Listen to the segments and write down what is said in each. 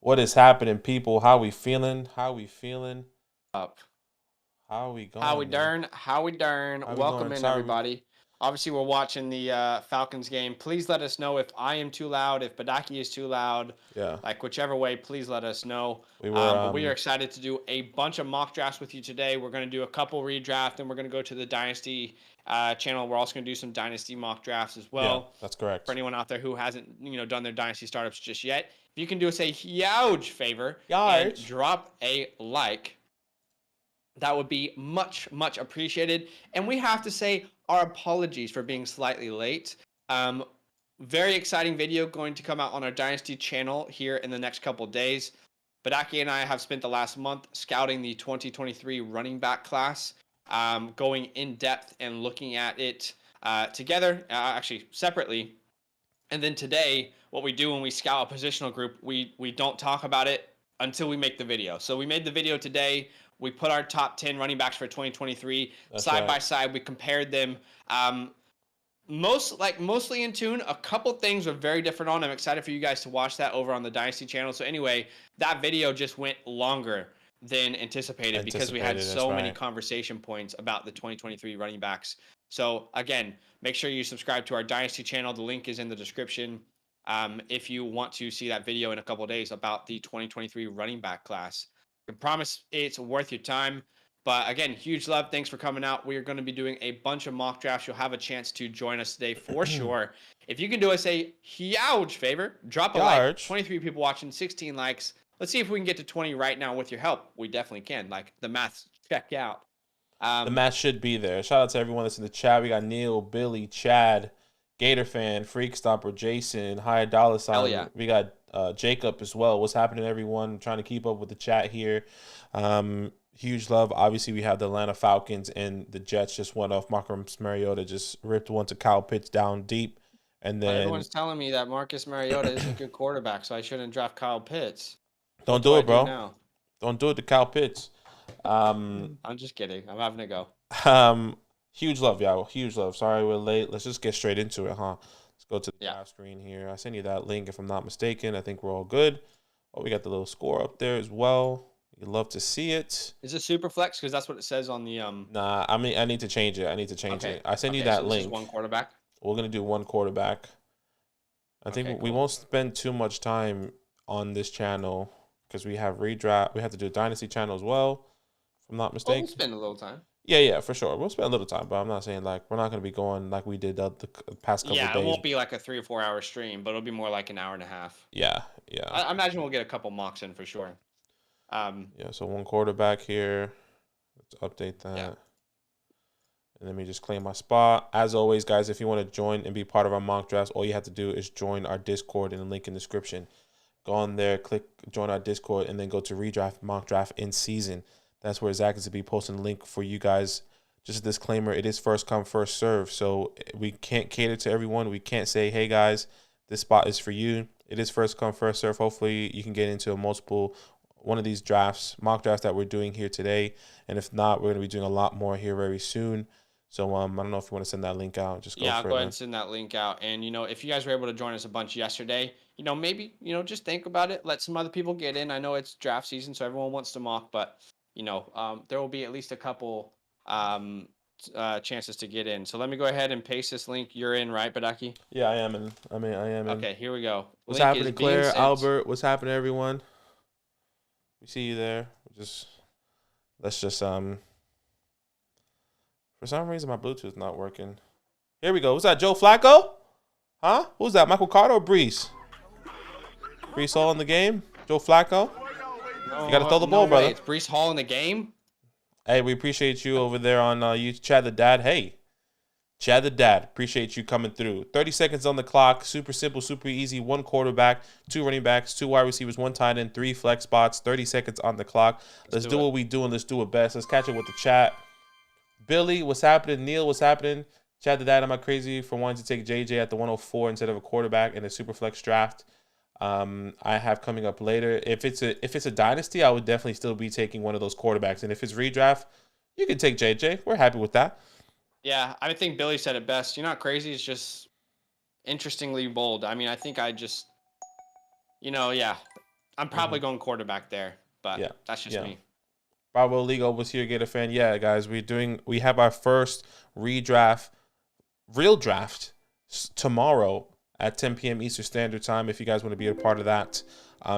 What is happening, people? How we feeling? How we feeling? Up. How we How we going, man? darn? How we darn? How we Welcome going? in, Sorry, everybody. Obviously, we're watching the Falcons game. Please let us know if I am too loud, if Badaki is too loud, yeah, like whichever way. Please let us know. we were But we are excited to do a bunch of mock drafts with you today. We're going to do a couple redraft, and we're going to go to the Dynasty channel. We're also going to do some Dynasty mock drafts as yeah, well. that's For correct. anyone out there who hasn't, done their Dynasty startups just yet, if you can do us a huge favor and Yarge. drop a like. That would be much, much appreciated. And we have to say our apologies for being slightly late. Very exciting video going to come out on our Dynasty channel here in the next couple days. Badaki and I have spent the last month scouting the 2023 running back class, going in depth and looking at it together, actually separately. And then today, what we do when we scout a positional group, we don't talk about it until we make the video. So we made the video today. We put our top 10 running backs for 2023 That's side right. by side. We compared them. Mostly in tune. A couple things are very different on. I'm excited for you guys to watch that over on the Dynasty channel. So anyway, that video just went longer than anticipated because we had so many conversation points about the 2023 running backs. So again, make sure you subscribe to our Dynasty channel. The link is in the description. If you want to see that video in a couple days about the 2023 running back class, I promise it's worth your time. But again, huge love. Thanks for coming out. We are going to be doing a bunch of mock drafts. You'll have a chance to join us today for sure. If you can do us a huge favor, drop a like. 23 people watching, 16 likes. Let's see if we can get to 20 right now with your help. We definitely can. Like the maths check out. The match should be there. Shout out to everyone that's in the chat. We got Neil, Billy, Chad, Gator Fan, Freak Stomper, Jason, High Dollar Sign. Hell yeah. We got Jacob as well. What's happening, everyone? Trying to keep up with the chat here. Huge love. Obviously, we have the Atlanta Falcons and the Jets just went off. Marcus Mariota just ripped one to Kyle Pitts down deep. And then everyone's telling me that Marcus Mariota is a good quarterback, so I shouldn't draft Kyle Pitts. Don't do it, bro. Don't do it to Kyle Pitts. I'm just kidding. I'm having to go. Huge love, y'all. Huge love. Sorry we're late. Let's just get straight into it, huh? Let's go to the draft screen here. I sent you that link if I'm not mistaken. I think we're all good. Oh, we got the little score up there as well. You'd love to see it. Is it super flex? Because that's what it says on the Nah, I mean I need to change it. it. I send you that link. This is one quarterback. We're gonna do one quarterback. I think we won't spend too much time on this channel because we have redraft. We have to do a dynasty channel as well. If I'm not mistaken. We'll spend a little time. Yeah, for sure. We'll spend a little time, but I'm not saying like we're not gonna be going like we did the past couple of days. Yeah, it won't be like a 3 or 4 hour stream, but it'll be more like an hour and a half. Yeah. I imagine we'll get a couple mocks in for sure. Yeah, so one quarterback here. Let's update that. Yeah. And let me just claim my spot. As always, guys, if you want to join and be part of our mock drafts, all you have to do is join our Discord in the link in the description. Go on there, click join our Discord, and then go to redraft mock draft in season. That's where Zach is to be posting a link for you guys. Just a disclaimer, it is first come, first serve. So we can't cater to everyone. We can't say, hey, guys, this spot is for you. It is first come, first serve. Hopefully you can get into one of these drafts, mock drafts that we're doing here today. And if not, we're going to be doing a lot more here very soon. So I don't know if you want to send that link out. Just go for it. Yeah, I'll go ahead and send that link out. And, if you guys were able to join us a bunch yesterday, maybe, just think about it. Let some other people get in. I know it's draft season, so everyone wants to mock, but, there will be at least a couple chances to get in. So let me go ahead and paste this link. You're in, right, Badaki? Yeah, I am in. I am in. Okay, here we go. What's happening, Claire, Albert? What's happening, everyone? We see you there. Let's just for some reason my Bluetooth's not working. Here we go. What's that, Joe Flacco? Huh? Who's that, Michael Carter or Brees? Brees Hall in the game? Joe Flacco? You got to throw the ball, brother. It's Brees Hall in the game? Hey, we appreciate you over there on you, Chad the Dad. Hey, Chad the Dad, appreciate you coming through. 30 seconds on the clock. Super simple, super easy. One quarterback, 2 running backs, 2 wide receivers, 1 tight end, 3 flex spots. 30 seconds on the clock. Let's do what we do and let's do it best. Let's catch it with the chat. Billy, what's happening? Neil, what's happening? Chad the Dad, am I crazy for wanting to take JJ at the 104 instead of a quarterback in a super flex draft? I have coming up later. If it's a dynasty, I would definitely still be taking one of those quarterbacks. And if it's redraft, you can take JJ. We're happy with that. Yeah, I think Billy said it best. You're not crazy. It's just interestingly bold. I mean, I think I just, yeah. I'm probably going quarterback there, but Yeah. that's just me. Bravo League was here, get a fan. Yeah, guys, we have our first redraft, real draft tomorrow at 10 p.m. Eastern Standard Time. If you guys want to be a part of that,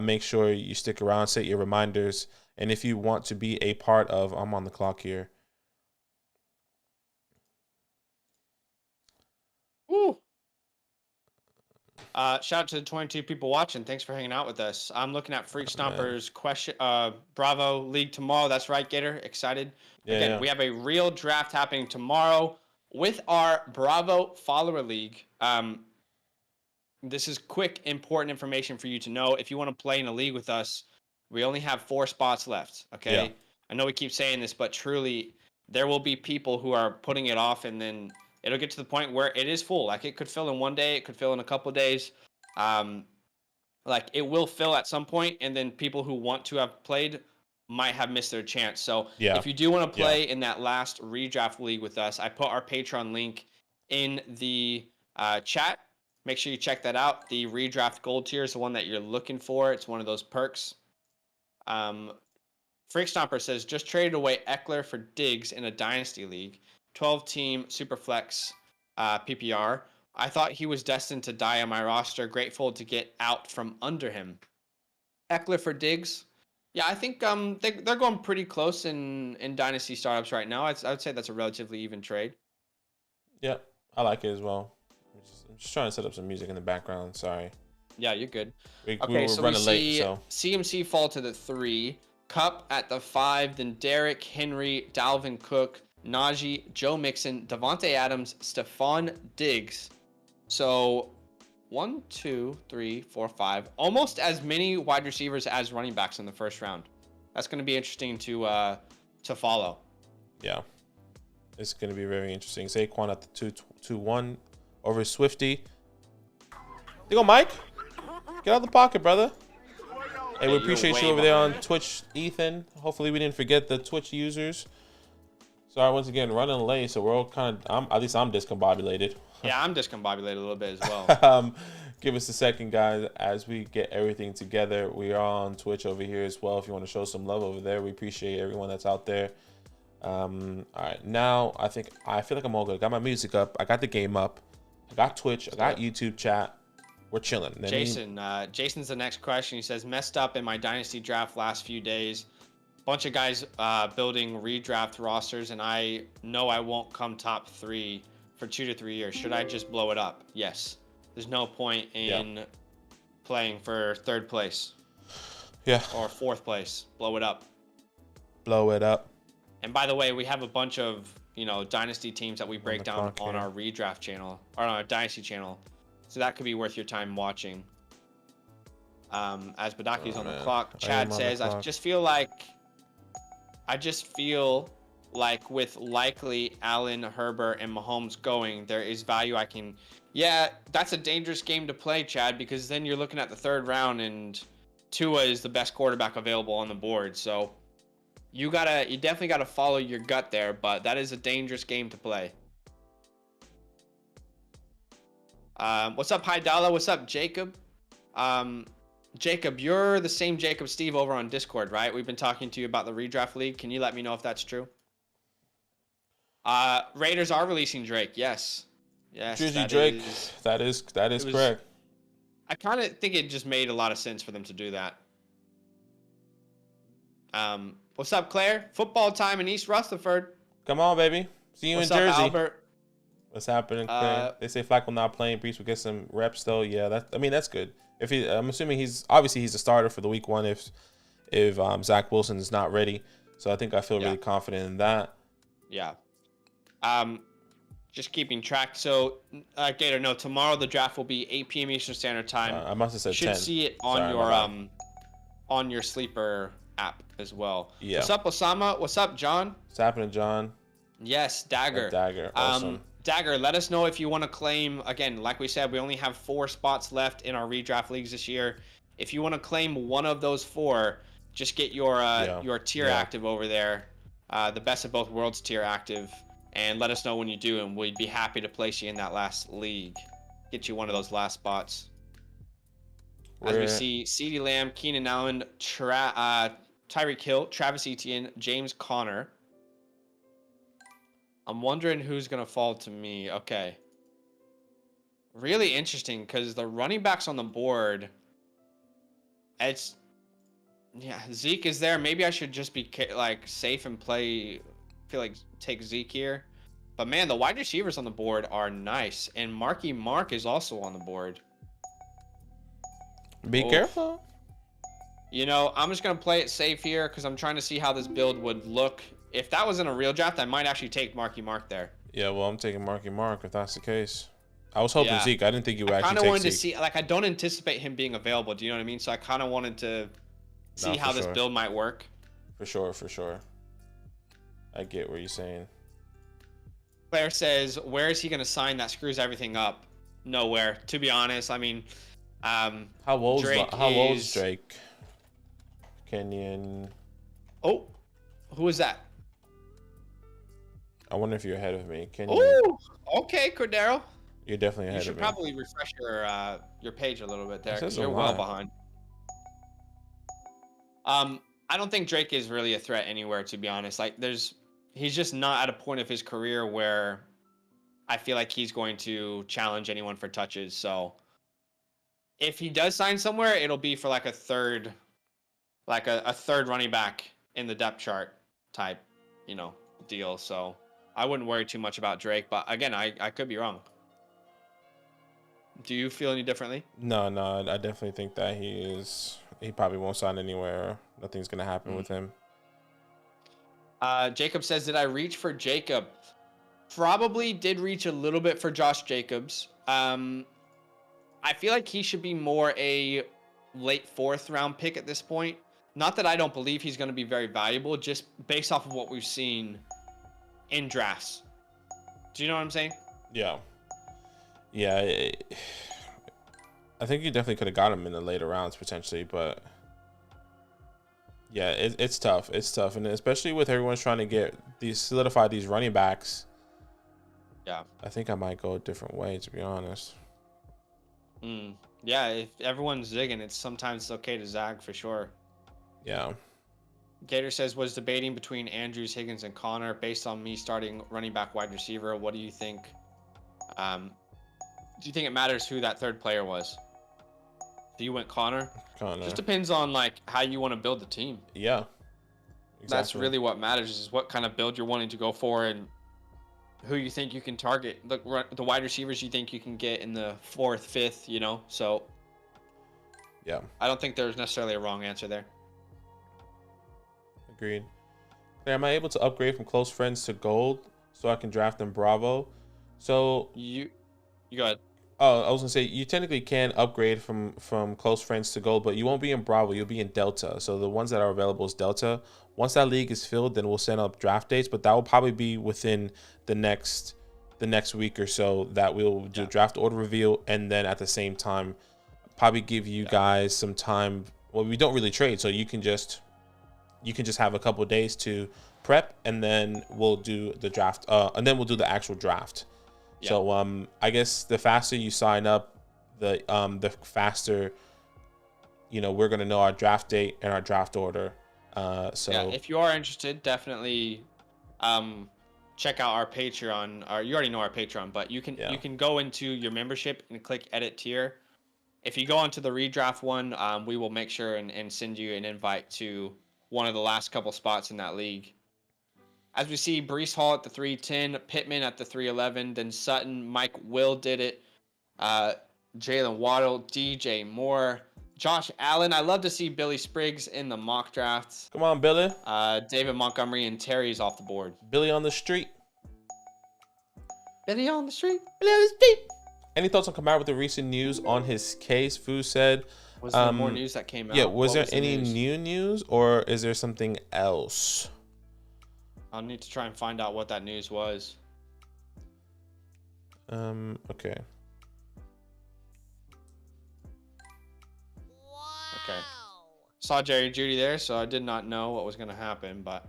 make sure you stick around, set your reminders, and if you want to be a part of, I'm on the clock here. Woo. Shout out to the 22 people watching. Thanks for hanging out with us. I'm looking at Freak Stompers Bravo League tomorrow. That's right, Gator. Excited. Again, we have a real draft happening tomorrow with our Bravo Follower League. This is quick, important information for you to know. If you want to play in a league with us, we only have 4 spots left. Okay. Yeah. I know we keep saying this, but truly, there will be people who are putting it off, and then it'll get to the point where it is full. Like, it could fill in one day, it could fill in a couple of days. Like, it will fill at some point, and then people who want to have played might have missed their chance. So if you do want to play in that last redraft league with us, I put our Patreon link in the chat. Make sure you check that out. The redraft gold tier is the one that you're looking for. It's one of those perks. Freak Stomper says, just traded away Eckler for Diggs in a Dynasty League. 12-team Superflex PPR. I thought he was destined to die on my roster. Grateful to get out from under him. Eckler for Diggs. Yeah, I think they're going pretty close in Dynasty startups right now. I would say that's a relatively even trade. Yeah, I like it as well. I'm just trying to set up some music in the background. Sorry. Yeah, you're good. We were running late, so CMC fall to the 3, Cup at the 5, then Derek, Henry, Dalvin Cook, Najee, Joe Mixon, Devontae Adams, Stephon Diggs. So 1, 2, 3, 4, 5. Almost as many wide receivers as running backs in the first round. That's going to be interesting to follow. Yeah, it's going to be very interesting. Saquon at the 2-1 over Swifty. There you go, Mike. Get out of the pocket, brother. Hey, we appreciate you over there on Twitch, Ethan. Hopefully we didn't forget the Twitch users. Sorry, once again, running late, so we're all kind of, at least I'm discombobulated. Yeah, I'm discombobulated a little bit as well. Give us a second, guys, as we get everything together. We are on Twitch over here as well. If you want to show some love over there, we appreciate everyone that's out there. All right, now I feel like I'm all good. I got my music up. I got the game up. I got Twitch. I got YouTube chat. We're chilling. Jason's the next question. He says, messed up in my Dynasty draft last few days. Bunch of guys building redraft rosters, and I know I won't come top 3 for 2 to 3 years. Should I just blow it up? Yes. There's no point in playing for 3rd place. Yeah. Or 4th place. Blow it up. Blow it up. And by the way, we have a bunch of, Dynasty teams that we break down on our redraft channel, or on our Dynasty channel. So that could be worth your time watching. As Badaki's on the clock, Chad says, I just feel like with likely Allen, Herbert, and Mahomes going, there is value I can... Yeah, that's a dangerous game to play, Chad, because then you're looking at the 3rd round, and Tua is the best quarterback available on the board. So you definitely gotta follow your gut there, but that is a dangerous game to play. What's up, Hydala? What's up, Jacob? Jacob, you're the same Jacob Steve over on Discord, right? We've been talking to you about the redraft league. Can you let me know if that's true? Raiders are releasing Drake. Yes. Drizzy Drake. That is correct. I kind of think it just made a lot of sense for them to do that. What's up, Claire? Football time in East Rutherford. Come on, baby. See you in Jersey. What's up, Albert? What's happening, Claire? They say Flacco not playing. Brees will get some reps though. Yeah, that's good. I'm assuming he's a starter for the week 1 if Zach Wilson is not ready. So I think I feel really confident in that. Yeah. Just keeping track. So, Gator, no, tomorrow the draft will be 8 p.m. Eastern Standard Time. I must have said 10. You should see it on on your sleeper app as well. Yeah. What's up, Osama? What's up, John? What's happening, John? Yes, Dagger. Dagger. Awesome. Dagger, let us know if you want to claim, again, like we said, we only have 4 spots left in our redraft leagues this year. If you want to claim one of those 4, just get your tier active over there, the best of both worlds tier active, and let us know when you do, and we'd be happy to place you in that last league, get you one of those last spots. As we see CeeDee Lamb, Keenan Allen, Tyreek Hill, Travis Etienne, James Conner. I'm wondering who's going to fall to me. Okay. Really interesting because the running backs on the board, Zeke is there. Maybe I should just be like safe and take Zeke here. But man, the wide receivers on the board are nice. And Marky Mark is also on the board. Be careful. You know, I'm just going to play it safe here because I'm trying to see how this build would look. If that was in a real draft, I might actually take Marky Mark there. Yeah, well, I'm taking Marky Mark if that's the case. I was hoping Zeke. I didn't think you would actually take Zeke. I kind of wanted to see, like, I don't anticipate him being available. Do you know what I mean? So I kind of wanted to see how this build might work. For sure. I get what you're saying. Claire says, where is he going to sign that screws everything up? Nowhere, to be honest. I mean, how old is Drake? Kenyon. Oh, who is that? I wonder if you're ahead of me. Kenyon. Oh, okay, Cordero. You're definitely ahead of me. You should probably refresh your page a little bit there because you're well behind. I don't think Drake is really a threat anywhere, to be honest. Like, he's just not at a point of his career where I feel like he's going to challenge anyone for touches. So if he does sign somewhere, it'll be for like a third running back in the depth chart type, deal. So I wouldn't worry too much about Drake, but again, I could be wrong. Do you feel any differently? No, I definitely think that he probably won't sign anywhere. Nothing's going to happen with him. Jacob says, did I reach for Jacob? Probably did reach a little bit for Josh Jacobs. I feel like he should be more a late 4th round pick at this point. Not that I don't believe he's going to be very valuable, just based off of what we've seen in drafts. Do you know what I'm saying? Yeah. I think you definitely could have got him in the later rounds potentially, but yeah, it's tough. It's tough, and especially with everyone's trying to solidify these running backs. Yeah, I think I might go a different way, to be honest. Yeah, if everyone's zigging, sometimes it's okay to zag for sure. Yeah. Gator says, was debating between Andrews, Higgins, and Connor based on me starting running back, wide receiver. What do you think? Do you think it matters who that third player was? So you went Connor? Just depends on like how you want to build the team. Yeah. Exactly. That's really what matters, is what kind of build you're wanting to go for and who you think you can target. The wide receivers you think you can get in the 4th, 5th, So yeah. I don't think there's necessarily a wrong answer there. Agreed. Am I able to upgrade from close friends to gold so I can draft in Bravo? So you go ahead. Oh, I was gonna say you technically can upgrade from close friends to gold, but you won't be in Bravo. You'll be in Delta. So the ones that are available is Delta. Once that league is filled, then we'll send up draft dates. But that will probably be within the next week or so that we'll do draft order reveal, and then at the same time, probably give you guys some time. Well, we don't really trade, so you can just have a couple of days to prep, and then we'll do the draft. And then we'll do the actual draft. Yeah. So I guess the faster you sign up, the faster, we're gonna know our draft date and our draft order. So yeah, if you are interested, definitely check out our Patreon. Or you already know our Patreon, but you can go into your membership and click edit tier. If you go onto the redraft one, we will make sure and send you an invite to one of the last couple spots in that league. As we see, Breece Hall at the 310, Pittman at the 311, then Sutton, Mike Will did it, Jalen Waddle, DJ Moore, Josh Allen. I love to see Billy Spriggs in the mock drafts. Come on, Billy. David Montgomery and Terry's off the board. Billy on the street. Billy on the street. Billy on the street. Any thoughts on Kamara with the recent news on his case? Fu said. Was there more news that came out? Yeah, was there any new news, or is there something else? I'll need to try and find out what that news was. Okay. Wow. Okay. Saw Jerry Judy there, so I did not know what was going to happen, but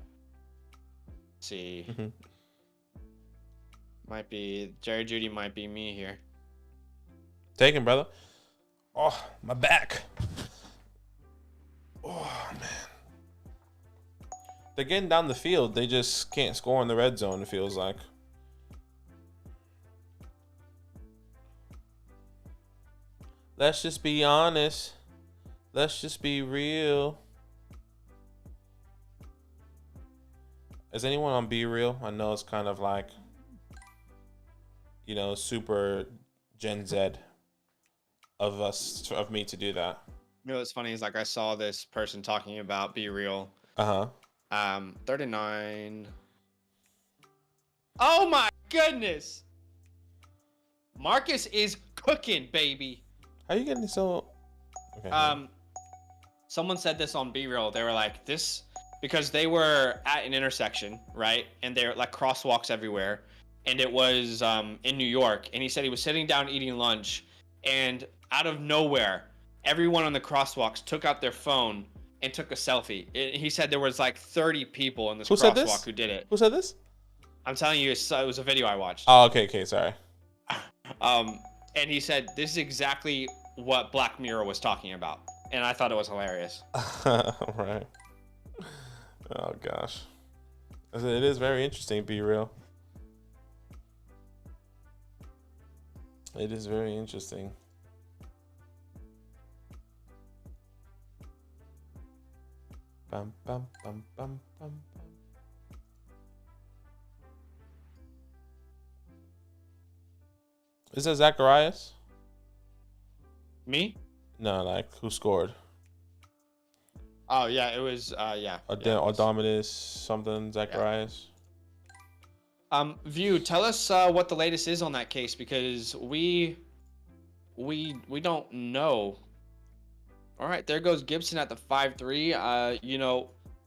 let's see. Might be Jerry Judy, might be me here. Take him, brother. Oh, my back. They're getting down the field. They just can't score in the red zone, it feels like. Let's just be honest. Let's just be real. Is anyone on Be Real? I know it's kind of like, super Gen Z of me to do that. What's funny is like I saw this person talking about Be Real. 39. Oh my goodness. Marcus is cooking, baby. How are you getting so? Okay. Someone said this on Be Real. They were like, this, because they were at an intersection, right? And they're like crosswalks everywhere. And it was in New York. And he said he was sitting down eating lunch. And out of nowhere, everyone on the crosswalks took out their phone and took a selfie. He said there was like 30 people in this crosswalk who did it. Who said this? I'm telling you, it was a video I watched. Oh, okay, sorry. And he said, this is exactly what Black Mirror was talking about. And I thought it was hilarious. Right. Oh, gosh. It is very interesting, Be Real. It is very interesting. Bum, bum, bum, bum, bum, bum. Is it Zacharias? Me? No, like who scored? Oh yeah, it was Odomitus something Zacharias. Yeah. View, tell us what the latest is on that case, because we don't know. All right, there goes Gibson at the 5-3.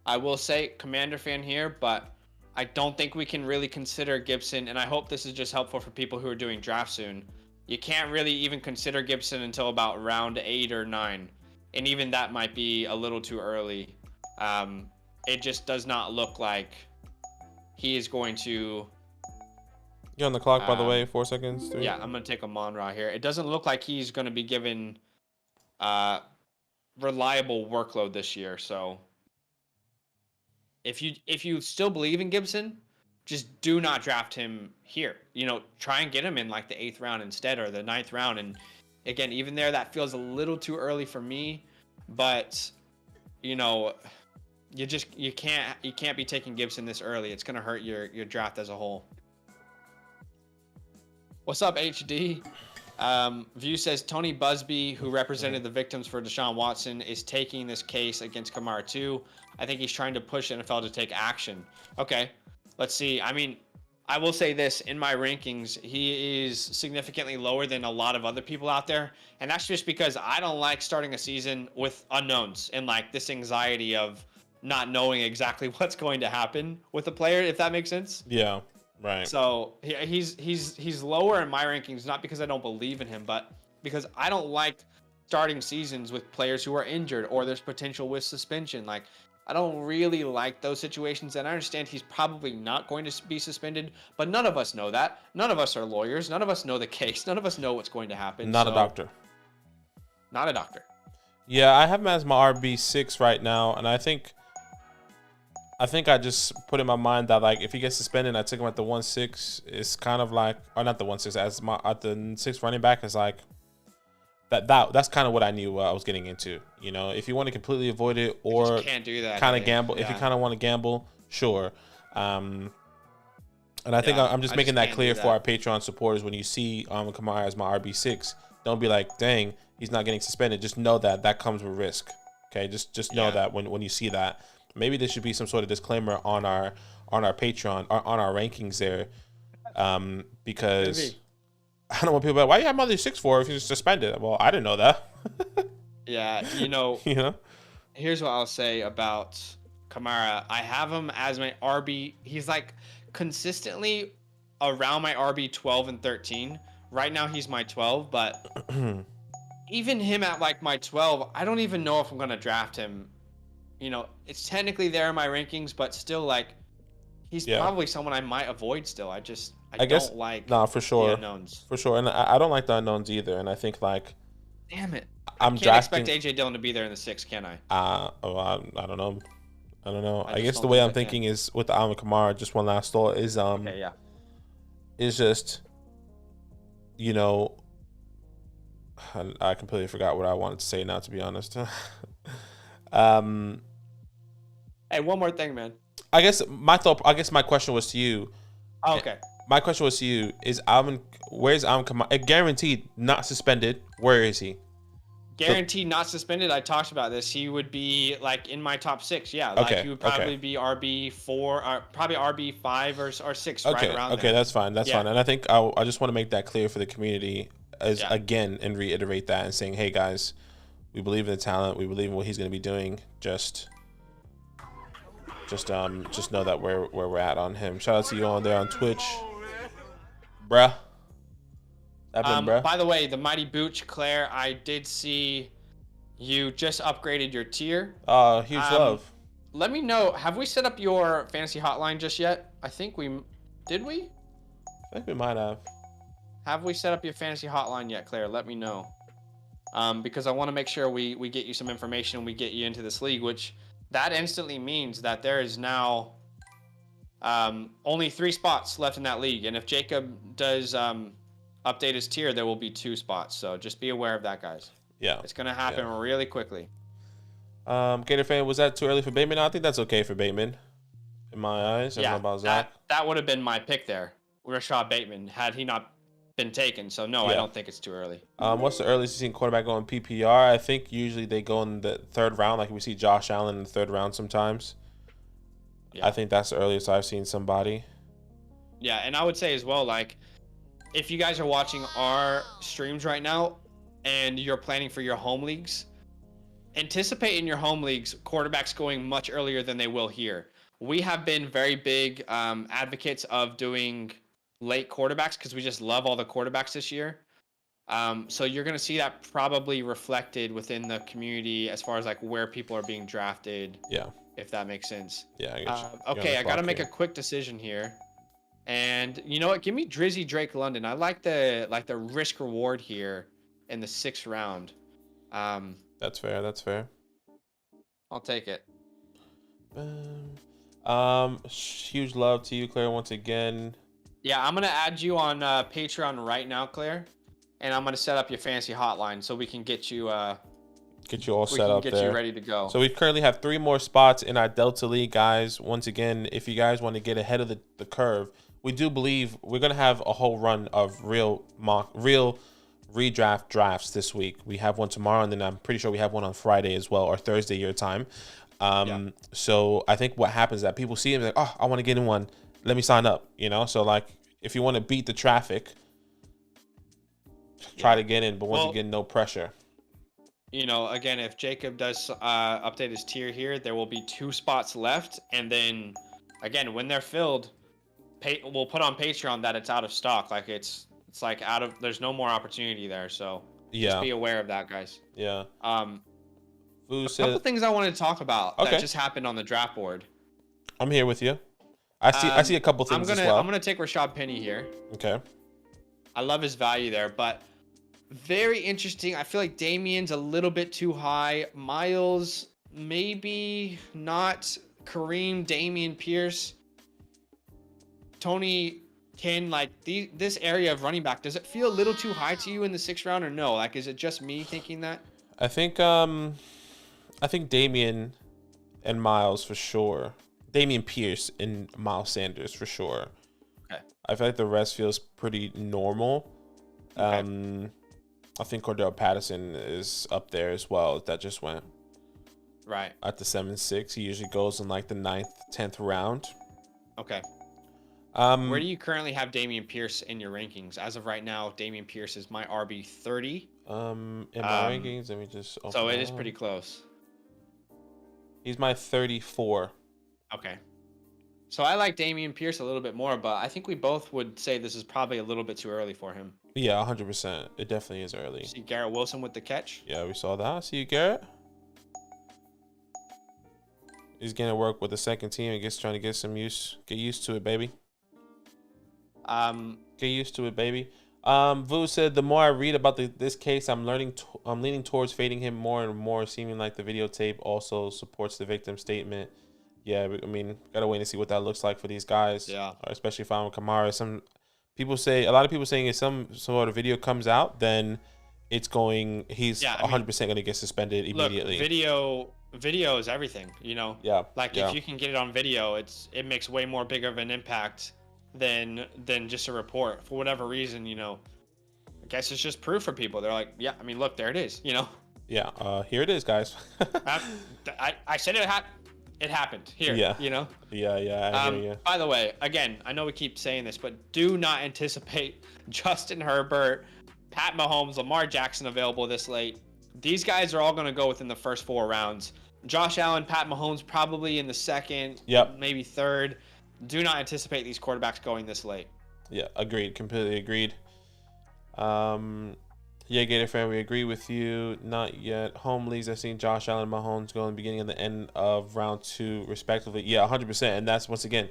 I will say Commander fan here, but I don't think we can really consider Gibson, and I hope this is just helpful for people who are doing draft soon. You can't really even consider Gibson until about round 8 or 9. And even that might be a little too early. It just does not look like he is going to... You're on the clock, by the way, 4 seconds. 3. Yeah, I'm going to take a Monra here. It doesn't look like he's going to be given reliable workload this year. So if you still believe in Gibson, just do not draft him here. Try and get him in like the 8th round instead, or the 9th round. And again, even there, that feels a little too early for me. But you can't be taking Gibson this early. It's gonna hurt your draft as a whole. What's up, HD? View says Tony Busby, who represented the victims for Deshaun Watson, is taking this case against Kamara too. I think he's trying to push NFL to take action. Okay, let's see. I mean, I will say this, in my rankings, he is significantly lower than a lot of other people out there. And that's just because I don't like starting a season with unknowns and like this anxiety of not knowing exactly what's going to happen with a player, if that makes sense. Yeah, right. So he's lower in my rankings, not because I don't believe in him, but because I don't like starting seasons with players who are injured or there's potential with suspension. Like, I don't really like those situations, and I understand he's probably not going to be suspended, but none of us know that. None of us are lawyers. None of us know the case. None of us know what's going to happen. Not a doctor. Not a doctor. Yeah, I have him as my RB6 right now, and I think I just put in my mind that, like, if he gets suspended and I took him at the 1-6, it's kind of like, or not the 1-6, at the 6th running back, it's like, that's kind of what I knew I was getting into. If you want to completely avoid it or you can't do that, kind of gamble, if you kind of want to gamble, sure. And I think I'm just making that clear for our Patreon supporters. When you see Kamara as my RB6, don't be like, dang, he's not getting suspended. Just know that comes with risk. Okay, just know that when you see that. Maybe there should be some sort of disclaimer on our Patreon, on our rankings there, because I don't want people to be like, why you have Mother 6-4 if he's suspended? Well, I didn't know that. Yeah, Here's what I'll say about Kamara. I have him as my RB. He's like consistently around my RB 12 and 13. Right now he's my 12, but even him at like my 12, I don't even know if I'm gonna draft him. It's technically there in my rankings, but still, like, he's probably someone I might avoid still. I don't like for sure. The unknowns. For sure. And I don't like the unknowns either. And I think, like, damn it. I can't expect AJ Dillon to be there in the 6th, can I? I don't know. I don't know. I guess the way I'm thinking is with the Alvin Kamara. Just one last thought is Okay, yeah. Is just, you know, I completely forgot what I wanted to say now, to be honest. Hey, one more thing, man. I guess my question was to you. Oh, okay. My question was to you: where's Alvin Kamara? Guaranteed not suspended. Where is he? Guaranteed not suspended. I talked about this. He would be like in my top 6. Yeah, like he would probably be RB4, or probably RB5 or 6, right around there. Okay, that's fine. That's fine. And I think I just want to make that clear for the community again and reiterate that and saying, hey guys, we believe in the talent. We believe in what he's going to be doing. Just know that where we're at on him. Shout out to you on there on Twitch, bruh. By the way, the Mighty Booch, Claire, I did see you just upgraded your tier. Huge love. Let me know. Have we set up your fantasy hotline just yet? I think did we? I think we might have. Have we set up your fantasy hotline yet, Claire? Let me know. Because I want to make sure we get you some information. We get you into this league, which that instantly means that there is now only 3 spots left in that league. And if Jacob does update his tier, there will be 2 spots. So just be aware of that, guys. Yeah. It's going to happen really quickly. Gator fan, was that too early for Bateman? No, I think that's okay for Bateman in my eyes. I don't know about Zach. That would have been my pick there. Rashad Bateman, had he not been taken. So, no, I don't think it's too early. What's the earliest you've seen quarterback go in PPR? I think usually they go in the 3rd round. Like we see Josh Allen in the 3rd round sometimes. Yeah. I think that's the earliest I've seen somebody. Yeah, and I would say as well, like, if you guys are watching our streams right now and you're planning for your home leagues, anticipate in your home leagues quarterbacks going much earlier than they will here. We have been very big advocates of doing late quarterbacks because we just love all the quarterbacks this year. So you're going to see that probably reflected within the community as far as like where people are being drafted. Yeah. If that makes sense. Yeah. I get you. Okay, I got to make a quick decision here. And you know what? Give me Drizzy Drake London. I like the risk reward here in the 6th round. That's fair. That's fair. I'll take it. Huge love to you, Claire, once again. Yeah, I'm gonna add you on Patreon right now, Claire, and I'm gonna set up your fantasy hotline so we can get you all set up there. Get you ready to go. So we currently have 3 more spots in our Delta League, guys. Once again, if you guys want to get ahead of the curve, we do believe we're gonna have a whole run of real redraft drafts this week. We have one tomorrow, and then I'm pretty sure we have one on Friday as well, or Thursday your time. So I think what happens is that people see it and like, oh, I want to get in one. Let me sign up, So like, if you want to beat the traffic, try to get in, but once again, no pressure. Again, if Jacob does update his tier here, there will be 2 spots left, and then again, when they're filled, we'll put on Patreon that it's out of stock. Like it's like there's no more opportunity there. So just be aware of that, guys. Yeah. A couple things I wanted to talk about that just happened on the draft board. I'm here with you. I see a couple things as well. I'm gonna take Rashad Penny here. Okay. I love his value there, but very interesting. I feel like Damien's a little bit too high. Miles, maybe not. Kareem, Dameon Pierce, Tony, Ken, like this area of running back, does it feel a little too high to you in the 6th round or no? Like, is it just me thinking that? I think Dameon and Miles for sure. Dameon Pierce and Miles Sanders for sure. Okay. I feel like the rest feels pretty normal. Okay. I think Cordell Patterson is up there as well. That just went right at the 7-6. He usually goes in like the 9th, 10th round. Okay. Where do you currently have Dameon Pierce in your rankings? As of right now, Dameon Pierce is my RB 30. In my rankings, let me just open so it is pretty close. He's my 34. Okay. So I like Dameon Pierce a little bit more, but I think we both would say this is probably a little bit too early for him. Yeah, 100%. It definitely is early. See Garrett Wilson with the catch? Yeah, we saw that. See you, Garrett. He's going to work with the second team and trying to get used to it, baby. Get used to it, baby. Vu said, the more I read about this case, I'm leaning towards fading him more and more, seeming like the videotape also supports the victim's statement Yeah, I mean, gotta wait and see what that looks like for these guys. Yeah. Especially if I'm Kamara. A lot of people saying if some sort of video comes out, then he's 100% going to get suspended immediately. Look, video is everything, you know? Yeah. Like if you can get it on video, it makes way more bigger of an impact than just a report. For whatever reason, you know, I guess it's just proof for people. They're like, yeah, I mean, look, there it is, you know? Yeah, here it is, guys. I said it happened here, you know? Yeah, I hear you. By the way, again, I know we keep saying this, but do not anticipate Justin Herbert, Pat Mahomes, Lamar Jackson available this late. These guys are all going to go within the first 4 rounds. Josh Allen, Pat Mahomes probably in the second, maybe third. Do not anticipate these quarterbacks going this late. Yeah, agreed. Completely agreed. Yeah, Gator fan, we agree with you. Not yet. Home leagues, I've seen Josh Allen and Mahomes go in the beginning and the end of round 2, respectively. Yeah, 100%. And that's, once again,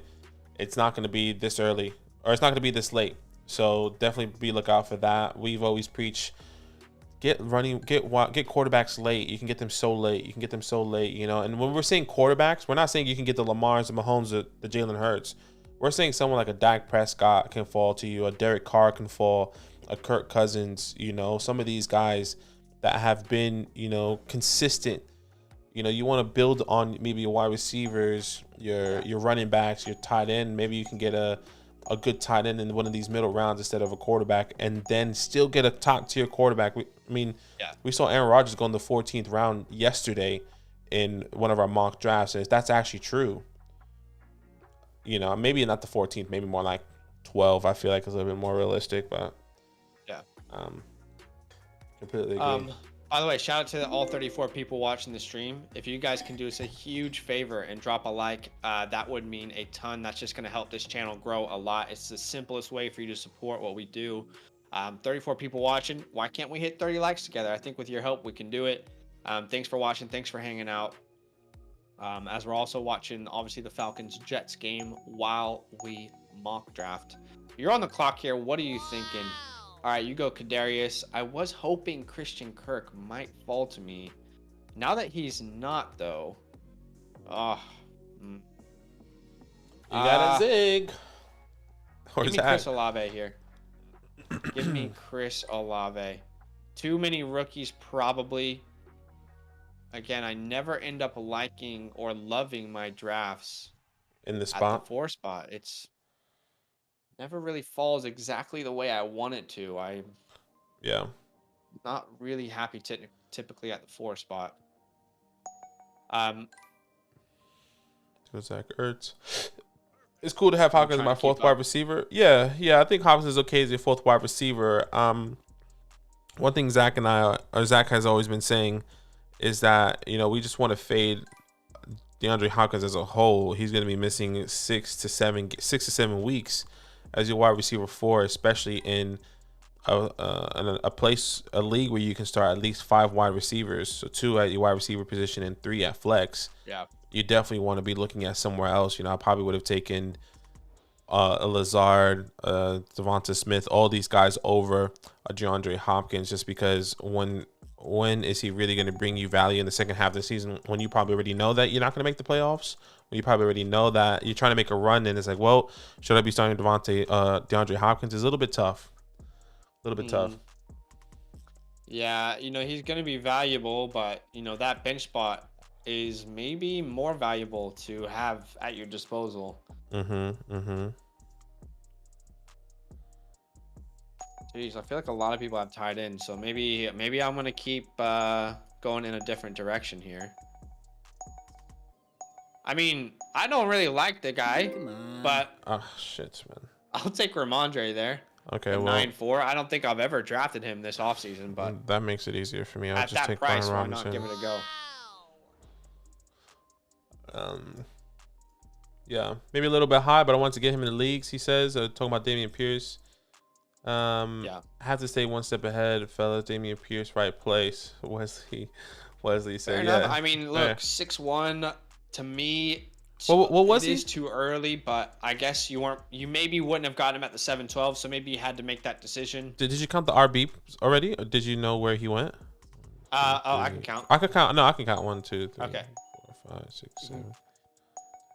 it's not going to be this early, or it's not going to be this late. So definitely be lookout for that. We've always preached get quarterbacks late. You can get them so late. You know. And when we're saying quarterbacks, we're not saying you can get the Lamars, the Mahomes, the Jalen Hurts. We're saying someone like a Dak Prescott can fall to you, a Derek Carr can fall, a Kirk Cousins, you know, some of these guys that have been, you know, consistent. You know, you want to build on maybe your wide receivers, your running backs, your tight end. Maybe you can get a good tight end in one of these middle rounds instead of a quarterback, and then still get a top tier quarterback. We saw Aaron Rodgers go in the 14th round yesterday in one of our mock drafts, and that's actually true. You know, maybe not the 14th, maybe more like 12. I feel like it's a little bit more realistic, but yeah, completely agree. By the way, shout out to all 34 people watching the stream. If you guys can do us a huge favor and drop a like, that would mean a ton. That's just going to help this channel grow a lot. It's the simplest way for you to support what we do. 34 people watching. Why can't we hit 30 likes together? I think with your help, we can do it. Thanks for watching. Thanks for hanging out. As we're also watching, obviously, the Falcons-Jets game while we mock draft. You're on the clock here. What are you thinking? All right, you go, Kadarius. I was hoping Christian Kirk might fall to me. Now that he's not, though. You got a zig. Give me Chris Olave here. Give me Chris Olave. Too many rookies, probably. Again, I never end up liking or loving my drafts in the spot. At the 4 spot. It's never really falls exactly the way I want it to. Not really happy typically at the 4 spot. Zach Ertz. It's cool to have Hopkins as my 4th wide receiver. Yeah, I think Hopkins is okay as your 4th wide receiver. One thing Zach has always been saying is that, you know, we just want to fade DeAndre Hopkins as a whole. He's going to be missing 6 to 7 weeks as your wide receiver 4, especially in a league where you can start at least 5 wide receivers, so 2 at your wide receiver position and 3 at flex. Yeah, you definitely want to be looking at somewhere else. You know, I probably would have taken a Lazard, Devonta Smith, all these guys over a DeAndre Hopkins, just because when is he really going to bring you value in the second half of the season when you probably already know that you're not going to make the playoffs, when you probably already know that you're trying to make a run, and it's like, well, should I be starting DeAndre Hopkins? Is a little bit tough. Yeah, you know, he's going to be valuable, but, you know, that bench spot is maybe more valuable to have at your disposal. Jeez, I feel like a lot of people have tied in, so maybe I'm gonna keep going in a different direction here. I mean, I don't really like the guy, but shit, man. I'll take Ramondre there. Okay, 9-4. I don't think I've ever drafted him this offseason, but that makes it easier for me. I'll just take price, why not give it a go? Yeah, maybe a little bit high, but I want to get him in the leagues. He says, talking about Dameon Pierce. I have to stay one step ahead, fellas. Dameon Pierce, right place. Wesley said, fair enough. I mean, look, 6'1" to me. What was he? It is too early, but I guess you maybe wouldn't have gotten him at the 7-12, so maybe you had to make that decision. Did you count the RB already, or did you know where he went? I can count. I can count. No, I can count 1, 2, 3. Okay. 4, 5, 6, 7.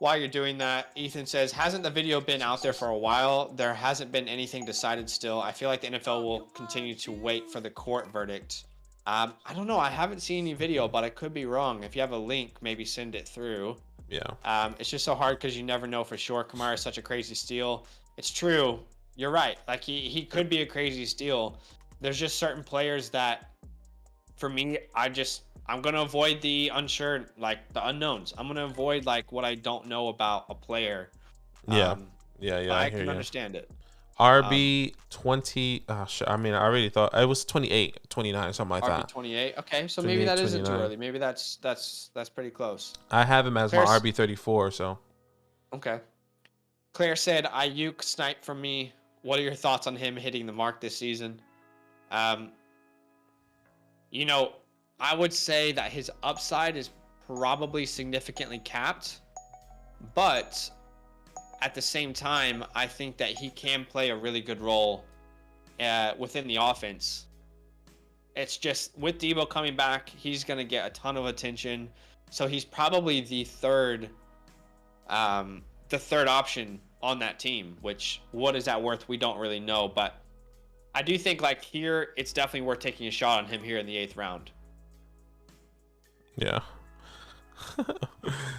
While you're doing that, Ethan says, hasn't the video been out there for a while? There hasn't been anything decided still. I feel like the NFL will continue to wait for the court verdict. I don't know. I haven't seen any video, but I could be wrong. If you have a link, maybe send it through. Yeah. It's just so hard because you never know for sure. Kamara is such a crazy steal. It's true. You're right. Like he could be a crazy steal. There's just certain players that, for me, I'm going to avoid the unsure, like the unknowns. I'm going to avoid like what I don't know about a player. Yeah. I can understand it. RB 20. I mean, I already thought it was 28, 29, something like that. RB 28. Okay, so maybe that isn't too early. Maybe that's pretty close. I have him as my RB 34. So. Okay. Claire said, Ayuk sniped from me. What are your thoughts on him hitting the mark this season? You know, I would say that his upside is probably significantly capped, but at the same time, I think that he can play a really good role within the offense. It's just with Debo coming back, he's going to get a ton of attention. So he's probably the third option on that team, which what is that worth? We don't really know, but I do think like here, it's definitely worth taking a shot on him here in the 8th round. Yeah.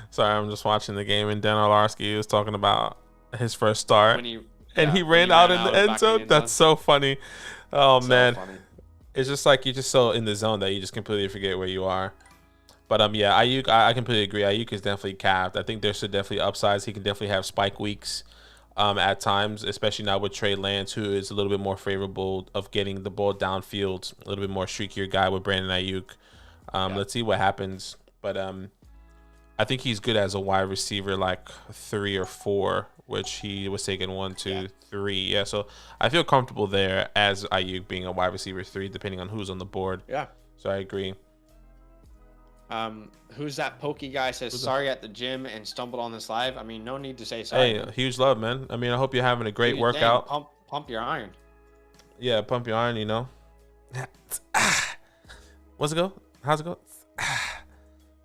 Sorry, I'm just watching the game, and Dan Olarski was talking about his first start, he ran out in the end zone. That's so funny. Oh man, funny. It's just like you're just so in the zone that you just completely forget where you are. But yeah, Ayuk, I completely agree. Ayuk is definitely capped. I think there should definitely upsides. He can definitely have spike weeks at times, especially now with Trey Lance, who is a little bit more favorable of getting the ball downfield, a little bit more streakier guy with Brandon Ayuk. Let's see what happens. But I think he's good as a wide receiver, like 3 or 4, which he was taking 1, 2, 3. Yeah, so I feel comfortable there as Ayuk being a wide receiver 3, depending on who's on the board. Yeah. So I agree. Who's that pokey guy says sorry at the gym and stumbled on this live? I mean, no need to say sorry. Hey, huge love, man. I mean, I hope you're having a great workout. Pump your iron. Yeah, pump your iron, you know. What's it go? How's it go?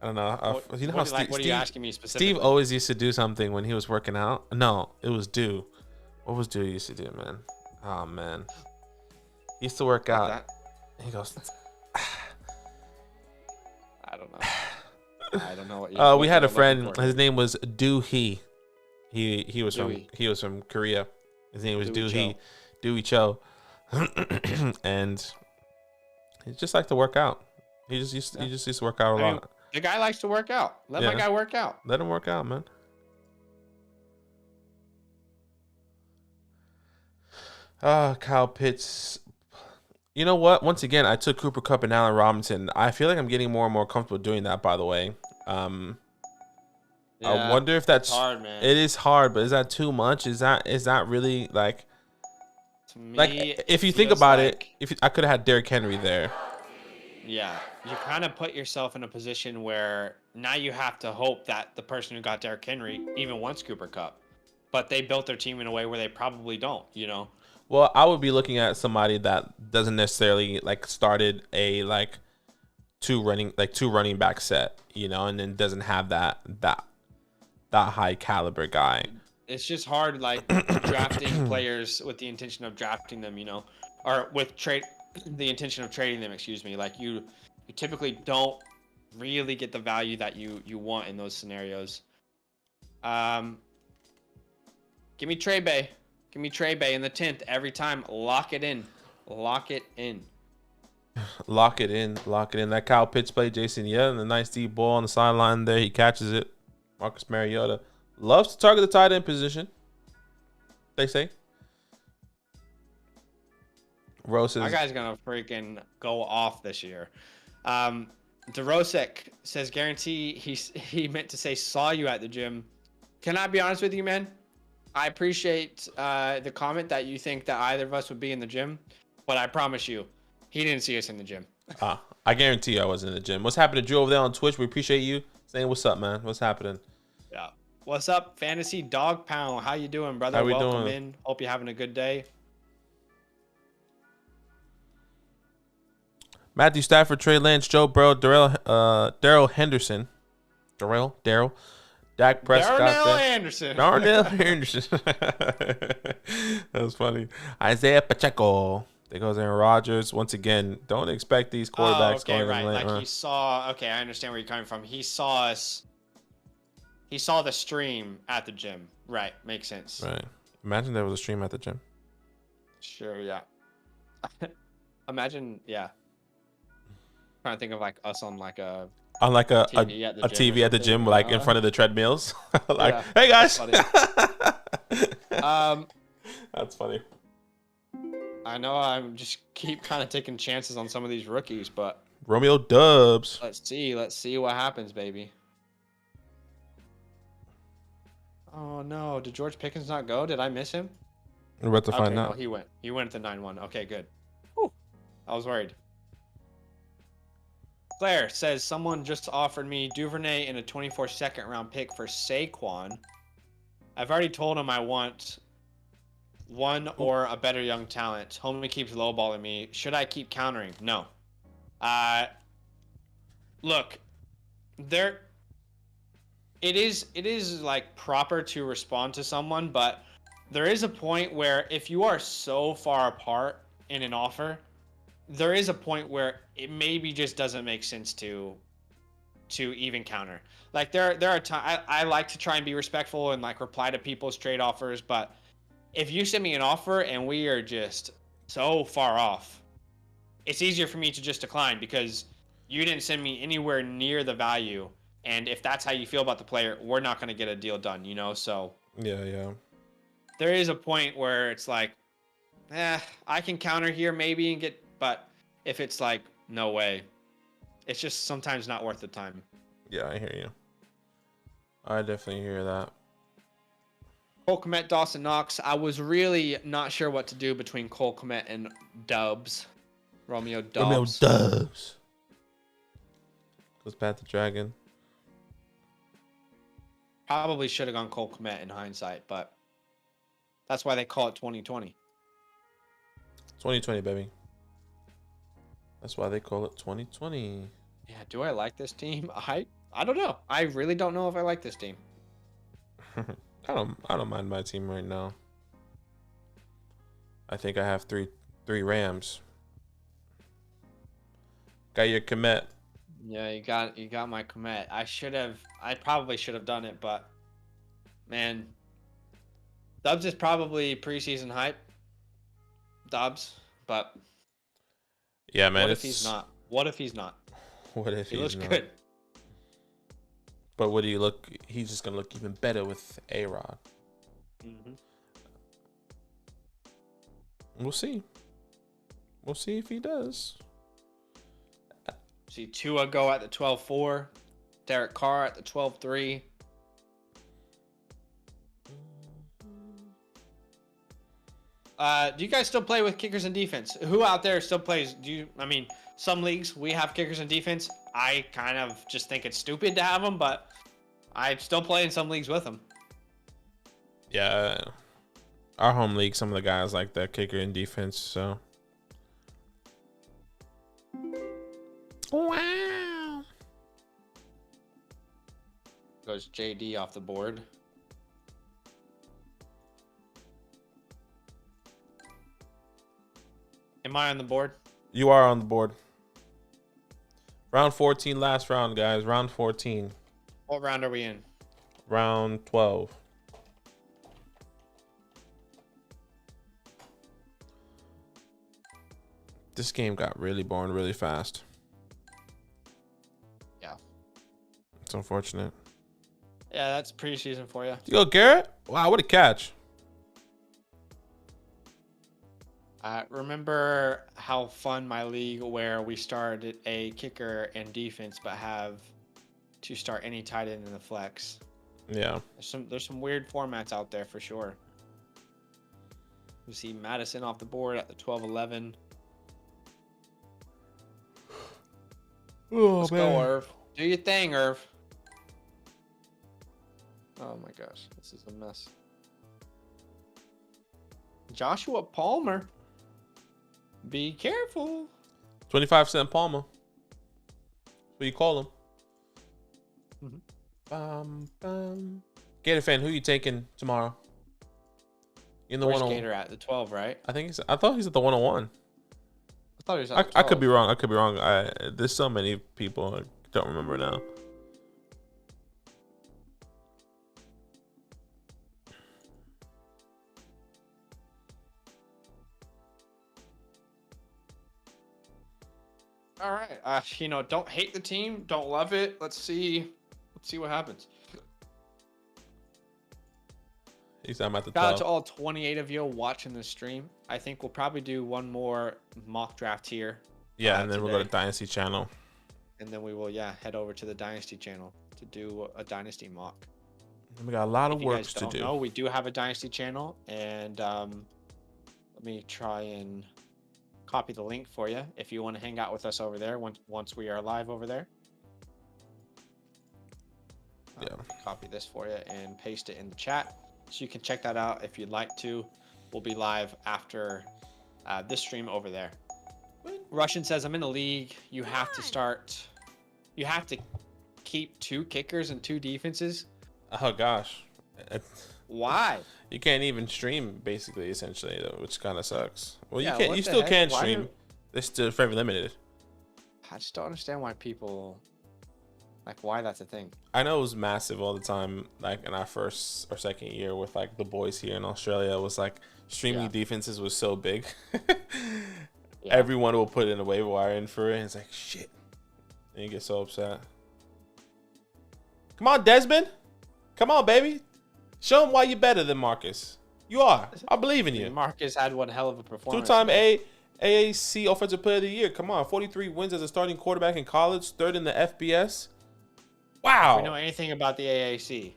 I don't know. You know how what are you asking me specifically? Steve always used to do something when he was working out. No, it was Do. What was Do used to do, man? Oh man, he used to work out. He goes. I don't know. I don't know what. We had a friend. His name was Do He. He was from Korea. His name was Dewey Cho, and he just liked to work out. He just used to work out a lot. The guy likes to work out. Let my guy work out. Let him work out, man. Kyle Pitts. You know what? Once again, I took Cooper Kupp and Allen Robinson. I feel like I'm getting more and more comfortable doing that, by the way. I wonder if that's hard, man. It is hard, but is that too much? Is that really like? To me, like if you think about it, I could have had Derrick Henry there. Yeah, you kind of put yourself in a position where now you have to hope that the person who got Derrick Henry even wants Cooper Kupp, but they built their team in a way where they probably don't, you know? Well, I would be looking at somebody that doesn't necessarily like started a two running back set, you know, and then doesn't have that high caliber guy. It's just hard, like drafting players with the intention of drafting them, you know, or with the intention of trading them, excuse me. Like you typically don't really get the value that you want in those scenarios. Give me Trey Bay. Give me Trey Bay in the 10th every time. Lock it in. Lock it in. Lock it in. Lock it in. That Kyle Pitts play, Jason. Yeah, and the nice deep ball on the sideline there. He catches it. Marcus Mariota loves to target the tight end position, they say. Roses. My guy's going to freaking go off this year. DeRosic says, guarantee he meant to say saw you at the gym. Can I be honest with you, man? I appreciate the comment that you think that either of us would be in the gym, but I promise you, he didn't see us in the gym. I guarantee you I wasn't in the gym. What's happening, Drew, over there on Twitch? We appreciate you saying what's up, man. What's happening? Yeah. What's up, Fantasy Dog Pound? How you doing, brother? How we Welcome doing? in. Hope you're having a good day. Matthew Stafford, Trey Lance, Joe Burrow, Darrell Henderson. Darrell Dak Prescott. Darnell Anderson. Darnell Anderson. That was funny. Isaiah Pacheco. There goes Aaron Rodgers. Once again, don't expect these quarterbacks going right. in late. Like he saw. Okay, I understand where you're coming from. He saw us. He saw the stream at the gym. Right, makes sense. Right. Imagine there was a stream at the gym. Sure. Yeah. Imagine. Yeah. Trying to think of like us on like a. On like a TV at the gym, like in front of the treadmills. Like, yeah, hey guys. That's That's funny. I know I'm just keep kind of taking chances on some of these rookies, but Romeo Dubs. let's see what happens, baby. Oh no, did George Pickens not go? Did I miss him? We're about to find no, out. he went at the 9-1. Okay, good. Whew. I was worried. Claire says someone just offered me Duvernay in a 24 second round pick for Saquon. I've already told him I want one or a better young talent. Homie keeps lowballing me. Should I keep countering? No. Look, it is like proper to respond to someone, but there is a point where if you are so far apart in an offer, there is a point where it maybe just doesn't make sense to even counter. Like there are times I like to try and be respectful and like reply to people's trade offers, but if you send me an offer and we are just so far off, it's easier for me to just decline because you didn't send me anywhere near the value. And if that's how you feel about the player, we're not going to get a deal done, you know? So Yeah. there is a point where it's like, I can counter here maybe and get, but if it's like, no way, it's just sometimes not worth the time. Yeah, I hear you. I definitely hear that. Cole Kmet, Dawson Knox. I was really not sure what to do between Cole Kmet and Romeo Dubs. Goes Pat the Dragon. Probably should have gone Cole Kmet in hindsight, but that's why they call it 2020. 2020, baby. That's why they call it 2020. Yeah, do I like this team? I don't know. I really don't know if I like this team. I don't mind my team right now. I think I have three Rams. Got your Komet. Yeah, you got my Komet. I probably should have done it, but man, Dubs is probably preseason hype. Dubs, but yeah, man. What if he's not? What if he's not? What if he he's looks not? good? But what do you look? He's just gonna look even better with A-Rod. Mm-hmm. We'll see. We'll see if he does. See Tua go at the 12-4. Derek Carr at the 12-3. Do you guys still play with kickers and defense? Who out there still plays? Some leagues we have kickers and defense. I kind of just think it's stupid to have them, but I still play in some leagues with them. Yeah. Our home league, some of the guys like that kicker and defense, so. Wow. Goes JD off the board. Am I on the board? You are on the board. Round 14, last round, guys. Round 14. What round are we in? Round 12. This game got really boring really fast. Yeah. It's unfortunate. Yeah, that's preseason for you. You go, Garrett? Wow, what a catch. Remember how fun my league where we started a kicker and defense, but have to start any tight end in the flex. Yeah. There's some weird formats out there for sure. You see Madison off the board at the 12-11. Oh, Let's man. go, Irv. Do your thing, Irv. Oh my gosh, this is a mess. Joshua Palmer. Be careful. 25-cent Palmer. What you call him? Mm-hmm. Gator fan, who you taking tomorrow? In the Where's Gator at? The 12, right? I thought he's at the 101. I thought he was at the 12. I could be wrong. There's so many people. I don't remember now. All right. Don't hate the team. Don't love it. Let's see what happens. I'm at the Shout out to all 28 of you watching the stream. I think we'll probably do one more mock draft here. Yeah, and then we'll go to Dynasty channel. And then we will, head over to the Dynasty channel to do a Dynasty mock. We got a lot of work to do. We do have a Dynasty channel, and let me try and copy the link for you if you want to hang out with us over there once we are live over there. Copy this for you and paste it in the chat. So you can check that out if you'd like to. We'll be live after this stream over there. Russian says, I'm in the league. You have to keep 2 kickers and 2 defenses. Oh, gosh. Why? You can't even stream, basically, essentially, which kind of sucks. Well, you still can stream. It's still very limited. I just don't understand why people... why that's a thing. I know it was massive all the time, in our first or second year with, the boys here in Australia. It was, streaming defenses was so big. Everyone will put in a waiver wire in for it, and it's shit. And you get so upset. Come on, Desmond. Come on, baby. Show him why you're better than Marcus. You are. I believe in you. Marcus had one hell of a performance. 2-time AAC Offensive Player of the Year. Come on, 43 wins as a starting quarterback in college, 3rd in the FBS. Wow. If we know anything about the AAC.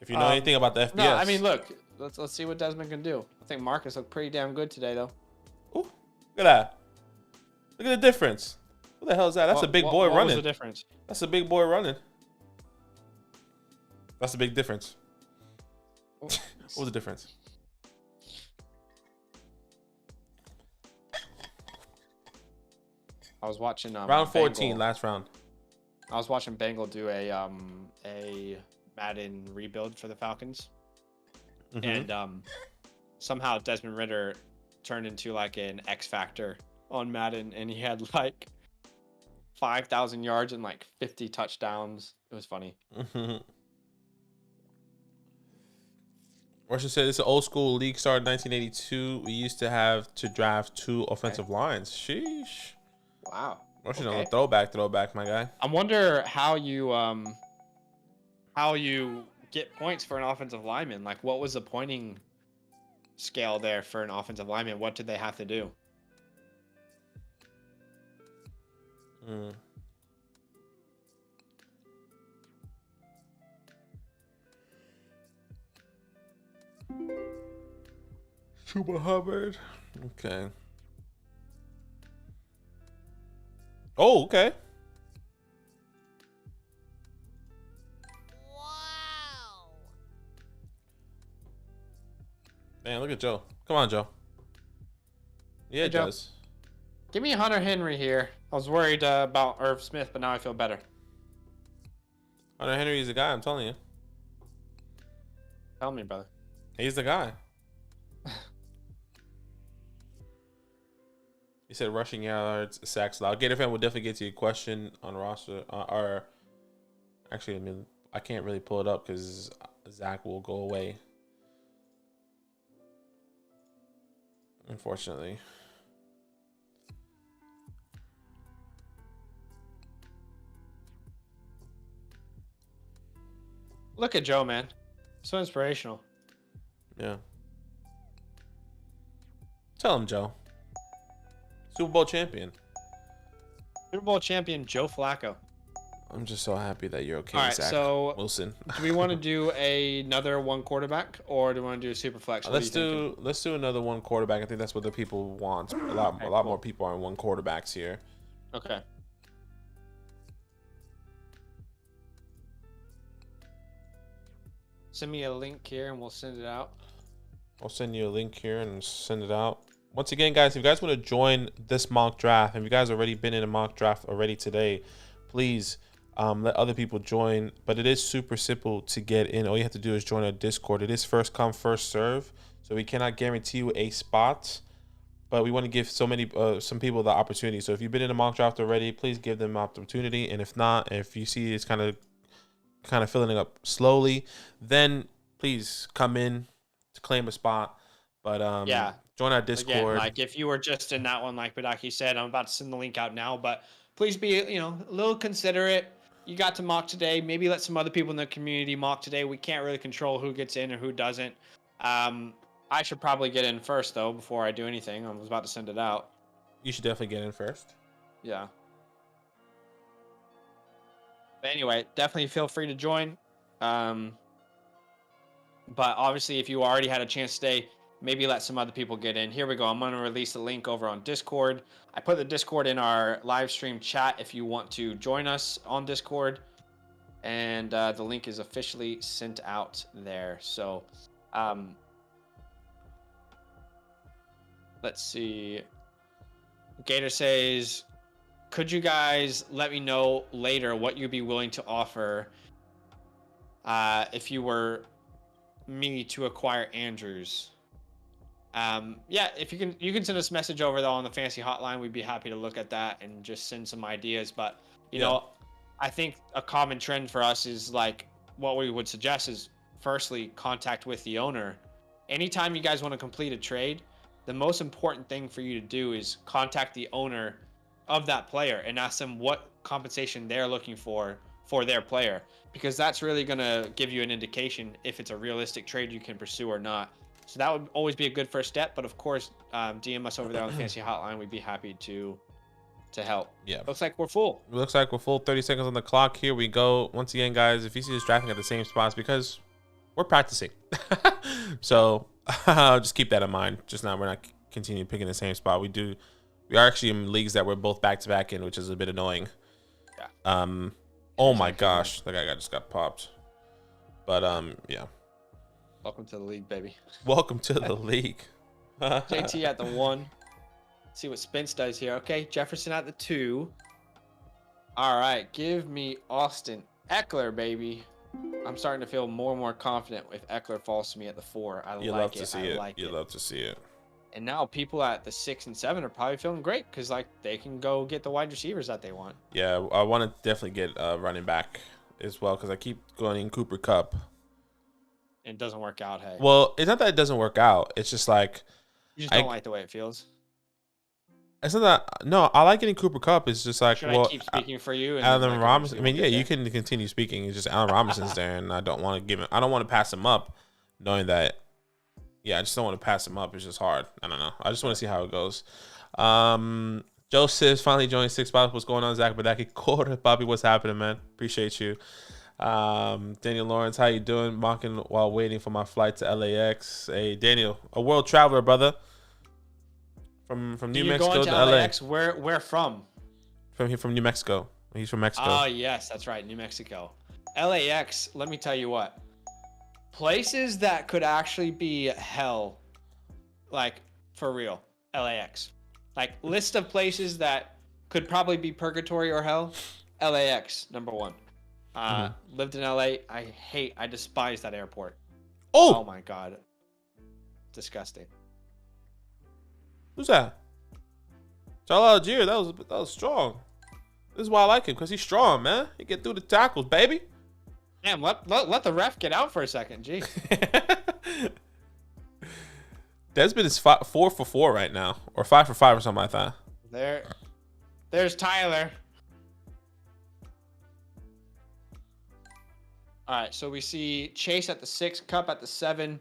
If you know anything about the FBS. No, I mean, look. Let's see what Desmond can do. I think Marcus looked pretty damn good today, though. Ooh, look at that. Look at the difference. What the hell is that? That's a big boy running. What was the difference? That's a big boy running. That's a big difference. What was the difference? I was watching round 14, last round. I was watching Bengal do a Madden rebuild for the Falcons, and somehow Desmond Ridder turned into an X Factor on Madden, and he had 5,000 yards and 50 touchdowns. It was funny. Russia said it's an old school league started in 1982. We used to have to draft 2 offensive lines. Sheesh. Wow. Russian on a throwback, my guy. I wonder how you get points for an offensive lineman. What was the pointing scale there for an offensive lineman? What did they have to do? Super Hubbard. Okay. Oh, okay. Wow. Man, look at Joe. Come on, Joe. Yeah, it does. Give me Hunter Henry here. I was worried about Irv Smith, but now I feel better. Hunter Henry is the guy, I'm telling you. Tell me, brother. He's the guy. He said rushing yards, sacks allowed. Gator fan will definitely get to your question on roster. Actually, I can't really pull it up because Zach will go away. Unfortunately. Look at Joe, man. So inspirational. Yeah. Tell him, Joe. Super Bowl champion. Super Bowl champion Joe Flacco. I'm just so happy that you're okay, all right, Zach so Wilson. Do we want to do another 1 quarterback, or do we want to do a super flex? Let's do another 1 quarterback. I think that's what the people want. A lot more people are on 1 quarterbacks here. Okay. Send me a link here and we'll send it out. I'll send you a link here and send it out. Once again, guys, if you guys want to join this mock draft, and if you guys already been in a mock draft already today, please Let other people join, but it is super simple to get in. All you have to do is join our Discord. It is first come, first serve, so we cannot guarantee you a spot, but we want to give some people the opportunity. So if you've been in a mock draft already, please give them an opportunity. And if not, if you see it's kind of filling up slowly, then please come in to claim a spot. But yeah, join our Discord. Again, like if you were just in that one, like Badaki said, I'm about to send the link out now, but please be, a little considerate. You got to mock today. Maybe let some other people in the community mock today. We can't really control who gets in or who doesn't. I should probably get in first, though, before I do anything. I was about to send it out. You should definitely get in first. Yeah. But anyway, definitely feel free to join. But obviously, if you already had a chance today, maybe let some other people get in. Here we go. I'm going to release the link over on Discord. I put the Discord in our live stream chat if you want to join us on Discord. And the link is officially sent out there. So, let's see. Gator says, could you guys let me know later what you'd be willing to offer if you were me to acquire Andrews? Yeah, if you can send us a message over though on the fantasy hotline. We'd be happy to look at that and just send some ideas. But you know, I think a common trend for us is like what we would suggest is firstly contact with the owner. Anytime you guys want to complete a trade, the most important thing for you to do is contact the owner of that player and ask them what compensation they're looking for their player, because that's really going to give you an indication if it's a realistic trade you can pursue or not. So that would always be a good first step. But of course, DM us over there on the fantasy hotline. We'd be happy to help. Yeah. Looks like we're full. Looks like we're full. 30 seconds on the clock. Here we go. Once again, guys, if you see us drafting at the same spots, because we're practicing. So just keep that in mind. We're not continuing picking the same spot. We are actually in leagues that we're both back to back in, which is a bit annoying. Yeah. Oh my gosh, the guy just got popped. But yeah. Welcome to the league, baby. Welcome to the league. JT at the 1. Let's see what Spence does here. Okay, Jefferson at the 2. All right, give me Austin Eckler, baby. I'm starting to feel more and more confident if Eckler falls to me at the 4. You love to see it. And now people at the 6 and 7 are probably feeling great because like they can go get the wide receivers that they want. Yeah, I want to definitely get running back as well because I keep going in Cooper Kupp. And it doesn't work out, hey. Well, it's not that it doesn't work out. It's just like you just don't like the way it feels. It's not that. No, I like getting Cooper Kupp. It's just like, should I keep speaking for you? Allen Robinson. I mean, yeah, you can continue speaking. It's just Allen Robinson's there, and I don't want to give him. I don't want to pass him up, knowing that. Yeah, I just don't want to pass him up. It's just hard. I don't know. I just want to see how it goes. Joseph finally joined 6 spots. What's going on, Zach Badaki? Quarter, Bobby, what's happening, man? Appreciate you. Daniel Lawrence, how you doing? Mocking while waiting for my flight to LAX. Hey, Daniel, a world traveler, brother. From New Mexico to LAX? Where from? From New Mexico. He's from Mexico. Oh, yes, that's right. New Mexico. LAX, let me tell you what. Places that could actually be hell. Like, for real. LAX. Like, list of places that could probably be purgatory or hell. LAX, number 1. Lived in LA. I despise that airport. Oh my God. Disgusting. Who's that? Charles Algier. That was strong. This is why I like him, because he's strong, man. He get through the tackles, baby. Damn, let the ref get out for a second. Gee. Desmond is 4 for 4 right now, or 5 for 5 or something like that. There's Tyler. All right, so we see Chase at the 6, Kupp at the 7,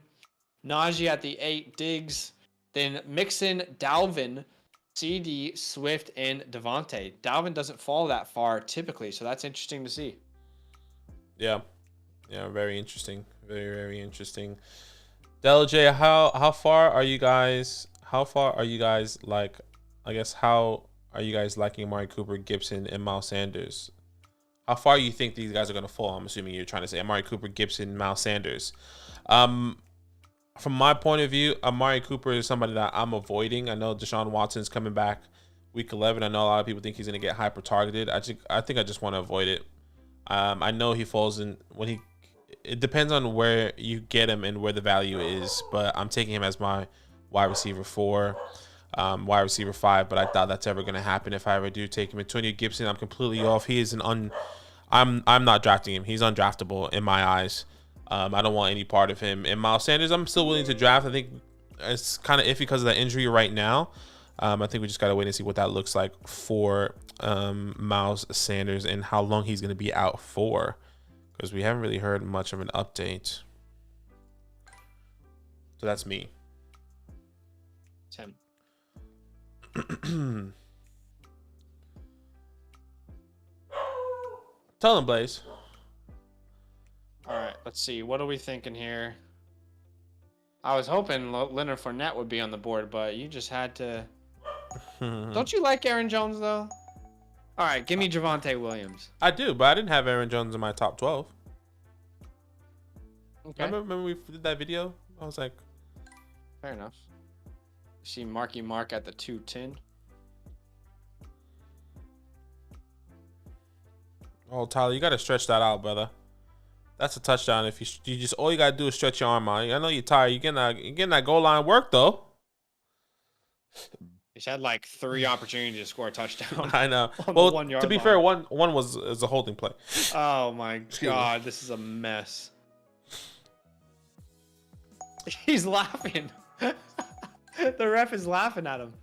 Najee at the 8, Diggs, then Mixon, Dalvin, CD, Swift, and Devontae. Dalvin doesn't fall that far typically, so that's interesting to see. Yeah, very interesting. Very, very interesting. Del J, how far are you guys? Like, I guess how are you guys liking Amari Cooper, Gibson, and Miles Sanders? How far you think these guys are going to fall? I'm assuming you're trying to say Amari Cooper, Gibson, Miles Sanders. From my point of view, Amari Cooper is somebody that I'm avoiding. I know Deshaun Watson's coming back week 11. I know a lot of people think he's going to get hyper targeted. I think I just want to avoid it. I know he falls in when he. It depends on where you get him and where the value is, but I'm taking him as my wide receiver 4, wide receiver 5. But I doubt that's ever going to happen if I ever do take him. Antonio Gibson, I'm completely off. He is I'm not drafting him. He's undraftable in my eyes. I don't want any part of him. And Miles Sanders, I'm still willing to draft. I think it's kind of iffy because of that injury right now. I think we just got to wait and see what that looks like for Miles Sanders and how long he's going to be out for, because we haven't really heard much of an update. So that's me. Tim. Tell him, Blaze. All right, let's see. What are we thinking here? I was hoping Leonard Fournette would be on the board, but you just had to. Don't you like Aaron Jones, though? All right, give me Javonte Williams. I do, but I didn't have Aaron Jones in my top 12. Okay. Remember we did that video? I was like... Fair enough. See Marky Mark at the 210. Oh, Tyler, you got to stretch that out, brother. That's a touchdown. If you just all you got to do is stretch your arm out. I know you're tired. You're getting that goal line work, though. He's had like 3 opportunities to score a touchdown. I know. Well, to be fair, one was a holding play. Oh my God, this is a mess. He's laughing. The ref is laughing at him.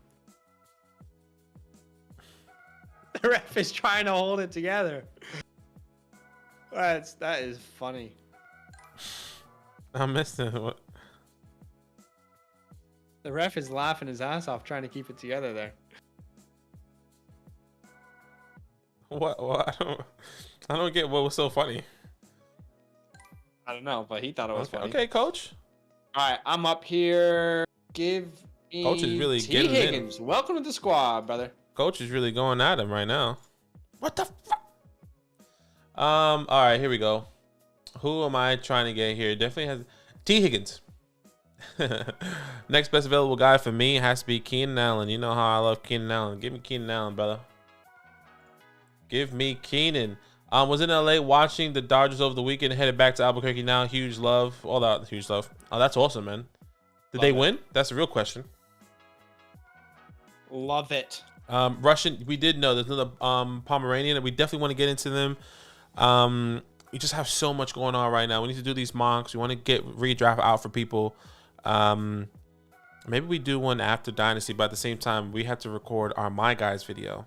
The ref is trying to hold it together. That is funny. I missed it. What? The ref is laughing his ass off trying to keep it together there. What? I don't get what was so funny. I don't know, but he thought it was funny. Okay, coach. All right, I'm up here. Give me Coach is really T. getting Higgins. in. Welcome to the squad, brother. Coach is really going at him right now. What the fuck? All right, here we go. Who am I trying to get here? Definitely has T. Higgins. Next best available guy for me has to be Keenan Allen. You know how I love Keenan Allen. Give me Keenan Allen, brother. Give me Keenan. Was in LA watching the Dodgers over the weekend. Headed back to Albuquerque now. Huge love. All that huge love. Oh, that's awesome, man. Did they win? That's the real question. Love it. Russian. We did know there's another Pomeranian, and we definitely want to get into them. We just have so much going on right now. We need to do these mocks. We want to get redraft out for people. Maybe we do one after Dynasty, but at the same time, we have to record our My Guys video.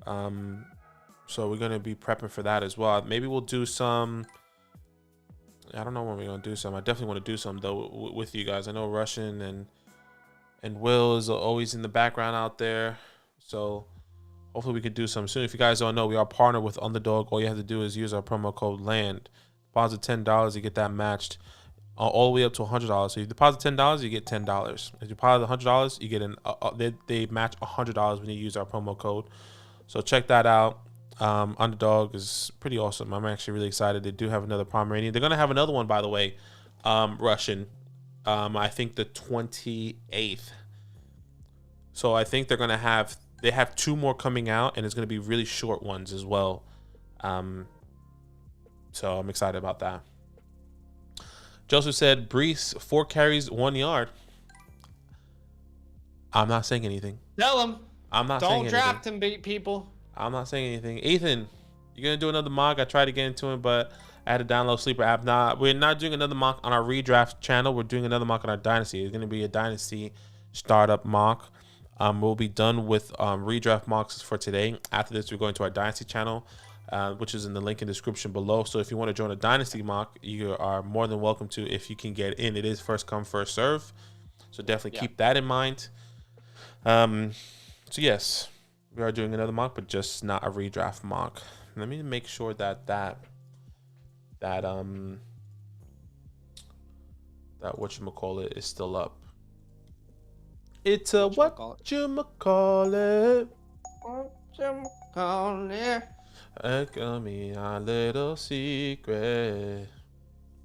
So we're going to be prepping for that as well. Maybe we'll do some. I don't know when we're going to do some. I definitely want to do some, though, with you guys. I know Russian and Will is always in the background out there. So hopefully we could do some soon. If you guys don't know, we are partnered with Underdog. All you have to do is use our promo code LAND. Deposit $10, you get that matched all the way up to $100. So if you deposit $10, you get $10. If you deposit $100, you get they match $100 when you use our promo code. So check that out. Underdog is pretty awesome. I'm actually really excited. They do have another Pomeranian. They're going to have another one, by the way, Russian. I think the 28th. So I think they have 2 more coming out, and it's going to be really short ones as well. So I'm excited about that. Joseph said, Brees, 4 carries, 1 yard. I'm not saying anything. Tell him. I'm not saying anything. Don't draft him, people. I'm not saying anything. Ethan, you're going to do another mock? I tried to get into it, but I had to download Sleeper app. Nah, we're not doing another mock on our redraft channel. We're doing another mock on our Dynasty. It's going to be a Dynasty startup mock. We'll be done with redraft mocks for today. After this, we're going to our Dynasty channel, which is in the link in the description below. So if you want to join a Dynasty mock, you are more than welcome to if you can get in. It is first come, first serve. So definitely keep that in mind. So yes, we are doing another mock, but just not a redraft mock. Let me make sure that whatchamacallit is still up. It's a whatchamacallit. Whatchamacallit. Got me a little secret.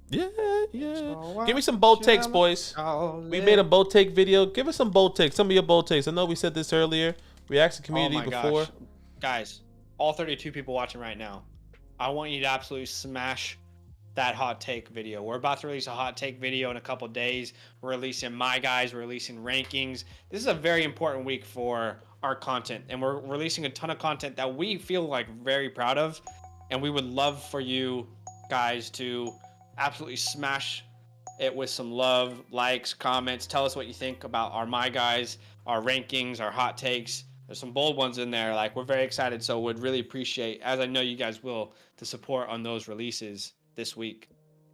Yeah. So give me some bold takes, boys. We made a bold take video. Give us some bold takes. Some of your bold takes. I know we said this earlier. We asked the community before. Gosh. Guys, all 32 people watching right now. I want you to absolutely smash that hot take video. We're about to release a hot take video in a couple days. We're releasing my guys, we're releasing rankings. This is a very important week for our content, and we're releasing a ton of content that we feel like very proud of, and we would love for you guys to absolutely smash it with some love, likes, comments. Tell us what you think about our my guys, our rankings, our hot takes. There's some bold ones in there. Like, we're very excited, so would really appreciate, as I know you guys will, the support on those releases this week.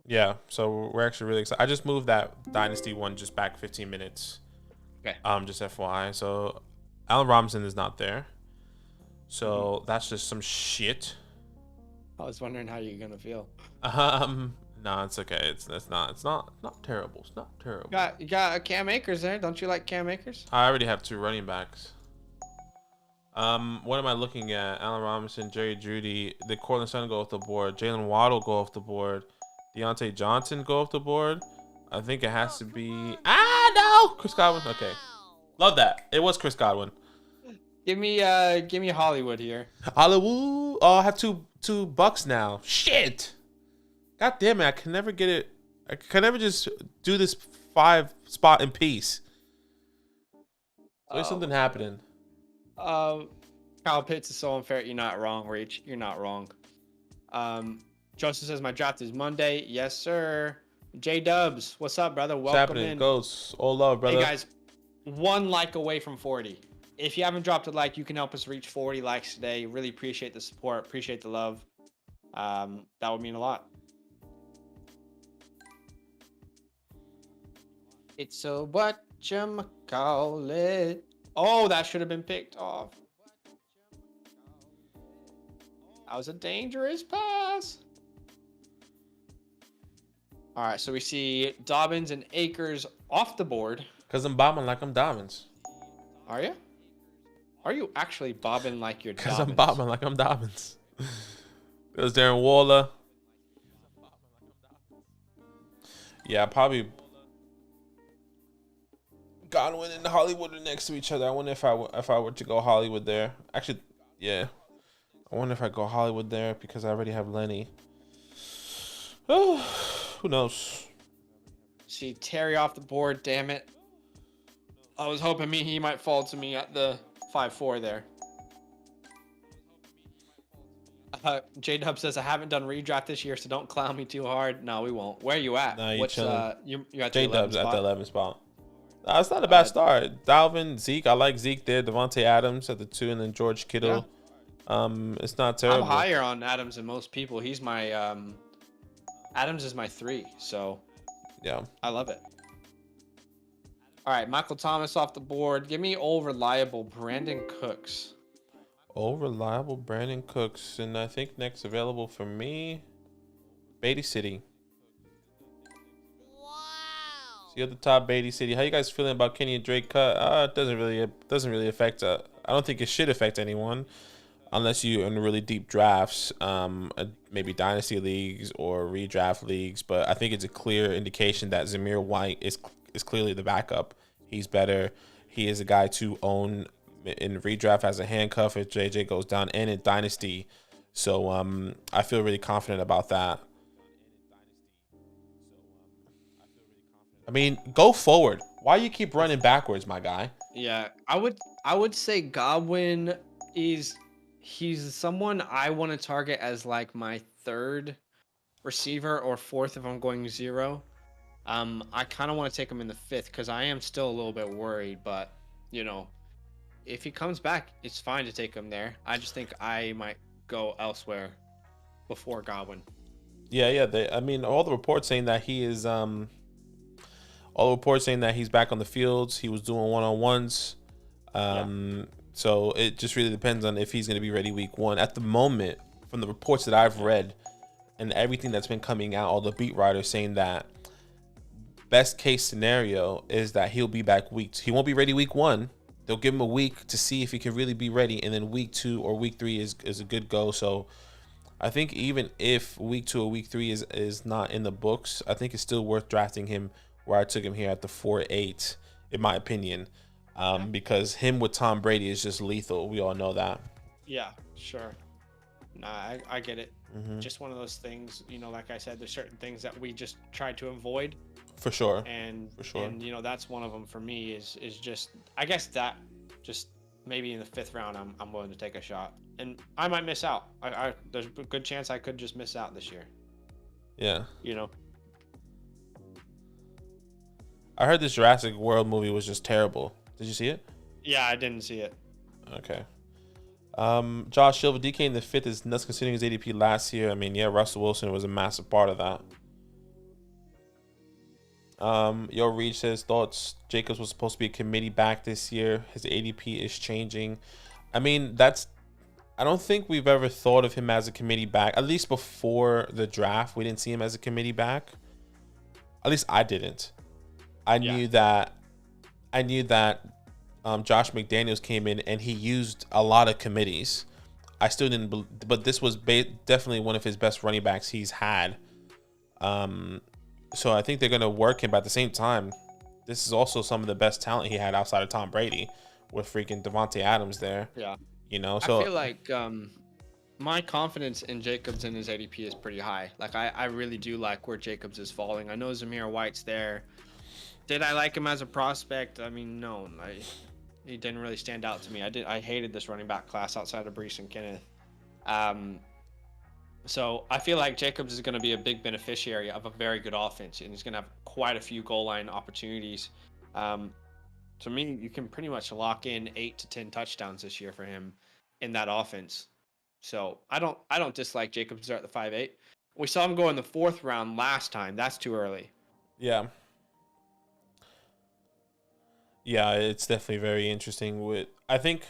Yeah, so we're actually really excited. I just moved that Dynasty one just back 15 minutes. Okay. Just FYI. So Allen Robinson is not there. So that's just some shit. I was wondering how you're gonna feel. No, it's okay. It's not terrible. It's not terrible. You got Cam Akers there. Don't you like Cam Akers? I already have 2 running backs. What am I looking at? Allen Robinson, Jerry Jeudy. Did Cortland Sutton go off the board? Jalen Waddle go off the board? Deontay Johnson go off the board? I think it has to be. No, Chris Godwin. Okay, love that. It was Chris Godwin. Give me Hollywood here. Hollywood. Oh, I have two bucks now. Shit. God damn it! I can never get it. I can never just do this 5 spot in peace. There's something happening. Kyle Pitts is so unfair. You're not wrong, Reach. You're not wrong. Joseph says my draft is Monday. Yes, sir. J Dubs, what's up, brother? Welcome in. Ghosts, all love, brother. Hey guys, 1 like away from 40. If you haven't dropped a like, you can help us reach 40 likes today. Really appreciate the support. Appreciate the love. That would mean a lot. It's so whatchamacallit. Oh, that should have been picked off. That was a dangerous pass. All right, so we see Dobbins and Akers off the board. Because I'm bobbing like I'm Dobbins. Are you? Are you actually bobbing like you're Dobbins? Because I'm bobbing like I'm Dobbins. There's Darren Waller. Yeah, probably Godwin and Hollywood are next to each other. I wonder if I were to go Hollywood there. Actually, yeah. I wonder if I go Hollywood there because I already have Lenny. Oh, who knows? See Terry off the board. Damn it! I was hoping he might fall to me at the 5-4 there. J Dub says I haven't done redraft this year, so don't clown me too hard. No, we won't. Where are you at? No, you're What's chilling. you at J Dub's at the 11th spot. No, it's not a bad start. Dalvin, Zeke. I like Zeke there. Devontae Adams at the 2, and then George Kittle. Yeah. It's not terrible. I'm higher on Adams than most people. He's my Adams is my 3, so yeah, I love it. All right, Michael Thomas off the board. Give me old reliable Brandon Cooks. Old reliable Brandon Cooks, and I think next available for me, Beatty City. Wow. See at the top, Beatty City. How you guys feeling about Kenny and Drake cut? It doesn't really affect. I don't think it should affect anyone. Unless you're in really deep drafts, maybe dynasty leagues or redraft leagues. But I think it's a clear indication that Zamir White is clearly the backup. He's better. He is a guy to own in redraft as a handcuff if JJ goes down, and in dynasty. So I feel really confident about that. I mean, go forward. Why you keep running backwards, my guy? Yeah, I would say Godwin he's someone I want to target as like my 3rd receiver or 4th if I'm going 0. I kind of want to take him in the 5th because I am still a little bit worried, but you know, if he comes back, it's fine to take him there. I just think I might go elsewhere before Godwin. Yeah. I mean, all the reports saying that he is all the reports saying that he's back on the fields. He was doing one-on-ones. So it just really depends on if he's going to be ready week 1. At the moment, from the reports that I've read and everything that's been coming out, all the beat writers saying that best case scenario is that he'll be back week 2. He won't be ready week 1. They'll give him a week to see if he can really be ready, and then week 2 or week 3 is a good go. So I think even if week 2 or week 3 is not in the books, I think it's still worth drafting him where I took him here at the 4-8, in my opinion. Because him with Tom Brady is just lethal. We all know that. Yeah, sure. Nah, I get it. Just one of those things, you know, like I said, there's certain things that we just try to avoid. For sure. And For sure. and you know, that's one of them for me is just, I guess that just maybe in the 5th round I'm willing to take a shot. And I might miss out. There's a good chance I could just miss out this year. Yeah. You know. I heard this Jurassic World movie was just terrible. Did you see it? Yeah, I didn't see it. Okay. Josh Silva, DK in the 5th is nuts considering his ADP last year. I mean, yeah, Russell Wilson was a massive part of that. Yo, Reed says thoughts Jacobs was supposed to be a committee back this year. His ADP is changing. I mean, I don't think we've ever thought of him as a committee back. At least before the draft, we didn't see him as a committee back. At least I didn't. I knew that Josh McDaniels came in and he used a lot of committees. I still didn't, but this was definitely one of his best running backs he's had. So I think they're going to work him, but at the same time, this is also some of the best talent he had outside of Tom Brady with freaking Devontae Adams there. Yeah. You know, so I feel like my confidence in Jacobs and his ADP is pretty high. Like I really do like where Jacobs is falling. I know Zamir White's there. Did I like him as a prospect? I mean, no. He didn't really stand out to me. I hated this running back class outside of Brees and Kenneth. So I feel like Jacobs is going to be a big beneficiary of a very good offense, and he's going to have quite a few goal line opportunities. To me, you can pretty much lock in 8 to 10 touchdowns this year for him in that offense. So I don't dislike Jacobs to start the 5-8. We saw him go in the 4th round last time. That's too early. Yeah. Yeah, it's definitely very interesting. I think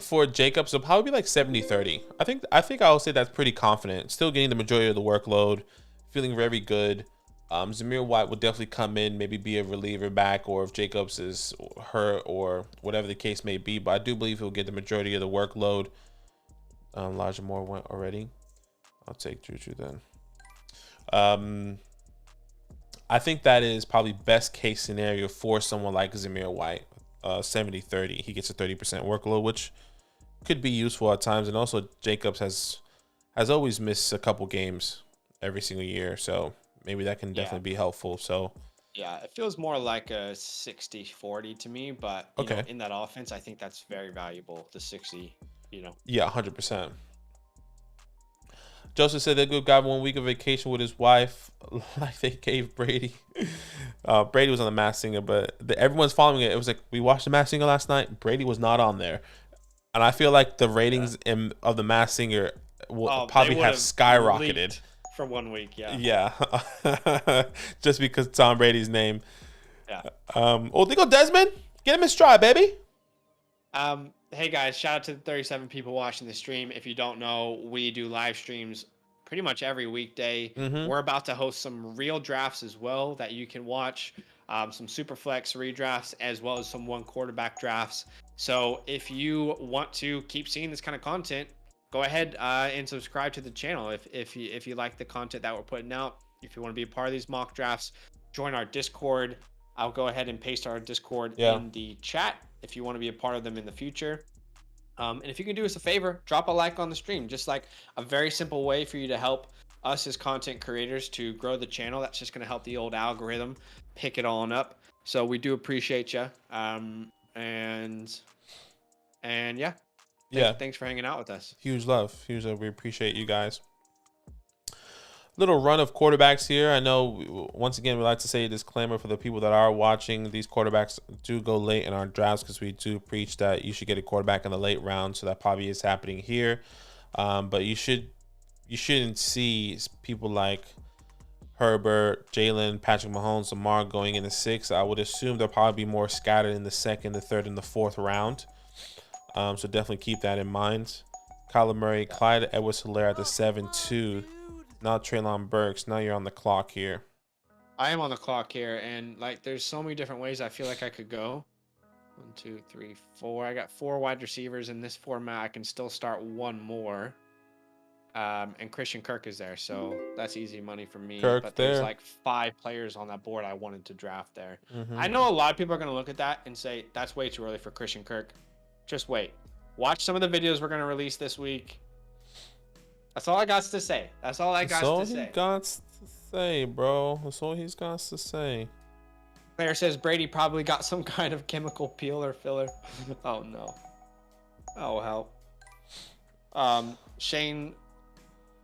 for Jacobs, it'll probably be like 70-30. I think I would say that's pretty confident. Still getting the majority of the workload, feeling very good. Zamir White will definitely come in, maybe be a reliever back, or if Jacobs is hurt or whatever the case may be. But I do believe he'll get the majority of the workload. Elijah Moore went already. I'll take Juju then. I think that is probably best case scenario for someone like Zamir White. 70-30. He gets a 30% workload, which could be useful at times. And also Jacobs has always missed a couple games every single year. So maybe that can definitely be helpful. So yeah, it feels more like a 60-40 to me, but you know, in that offense, I think that's very valuable, the 60, you know. Yeah, 100%. Joseph said they go grab 1 week of vacation with his wife, like they gave Brady. Brady was on the Masked Singer, but everyone's following it. It was like, we watched the Masked Singer last night. Brady was not on there. And I feel like the ratings of the Masked Singer will probably have skyrocketed. For 1 week, yeah. Yeah. Just because Tom Brady's name. Yeah. There go Desmond. Get him in stride, baby. Hey guys, shout out to the 37 people watching the stream. If you don't know, we do live streams pretty much every weekday. We're about to host some real drafts as well that you can watch, some super flex redrafts as well as some one quarterback drafts. So if you want to keep seeing this kind of content, go ahead and subscribe to the channel if you like the content that we're putting out. If you want to be a part of these mock drafts, join our Discord. I'll go ahead and paste our Discord in the chat if you want to be a part of them in the future. And if you can do us a favor, drop a like on the stream. Just like a very simple way for you to help us as content creators to grow the channel. That's just going to help the old algorithm pick it all up. So we do appreciate you. And yeah. Thanks for hanging out with us. Huge love. We appreciate you guys. Little run of quarterbacks here. I know, once again, we like to say a disclaimer for the people that are watching. These quarterbacks do go late in our drafts because we do preach that you should get a quarterback in the late round. So that probably is happening here. But you shouldn't see people like Herbert, Jalen, Patrick Mahomes, Lamar going in the 6th. I would assume they'll probably be more scattered in the 2nd, the 3rd, and the 4th round. So definitely keep that in mind. Kyler Murray, Clyde Edwards-Helaire at the 7-2. Now Treylon Burks. Now you're on the clock here. I am on the clock here, and like there's so many different ways I feel like I could go. 1, 2, 3, 4. I got 4 wide receivers in this format. I can still start 1 more. And Christian Kirk is there, so that's easy money for me. But there's like 5 players on that board I wanted to draft there. I know a lot of people are going to look at that and say that's way too early for Christian Kirk. Just wait. Watch some of the videos we're going to release this week. That's all I got to say. That's all I got to say. That's all he got to say, bro. That's all he's got to say. Player says Brady probably got some kind of chemical peel or filler. Oh no. Oh hell. Shane,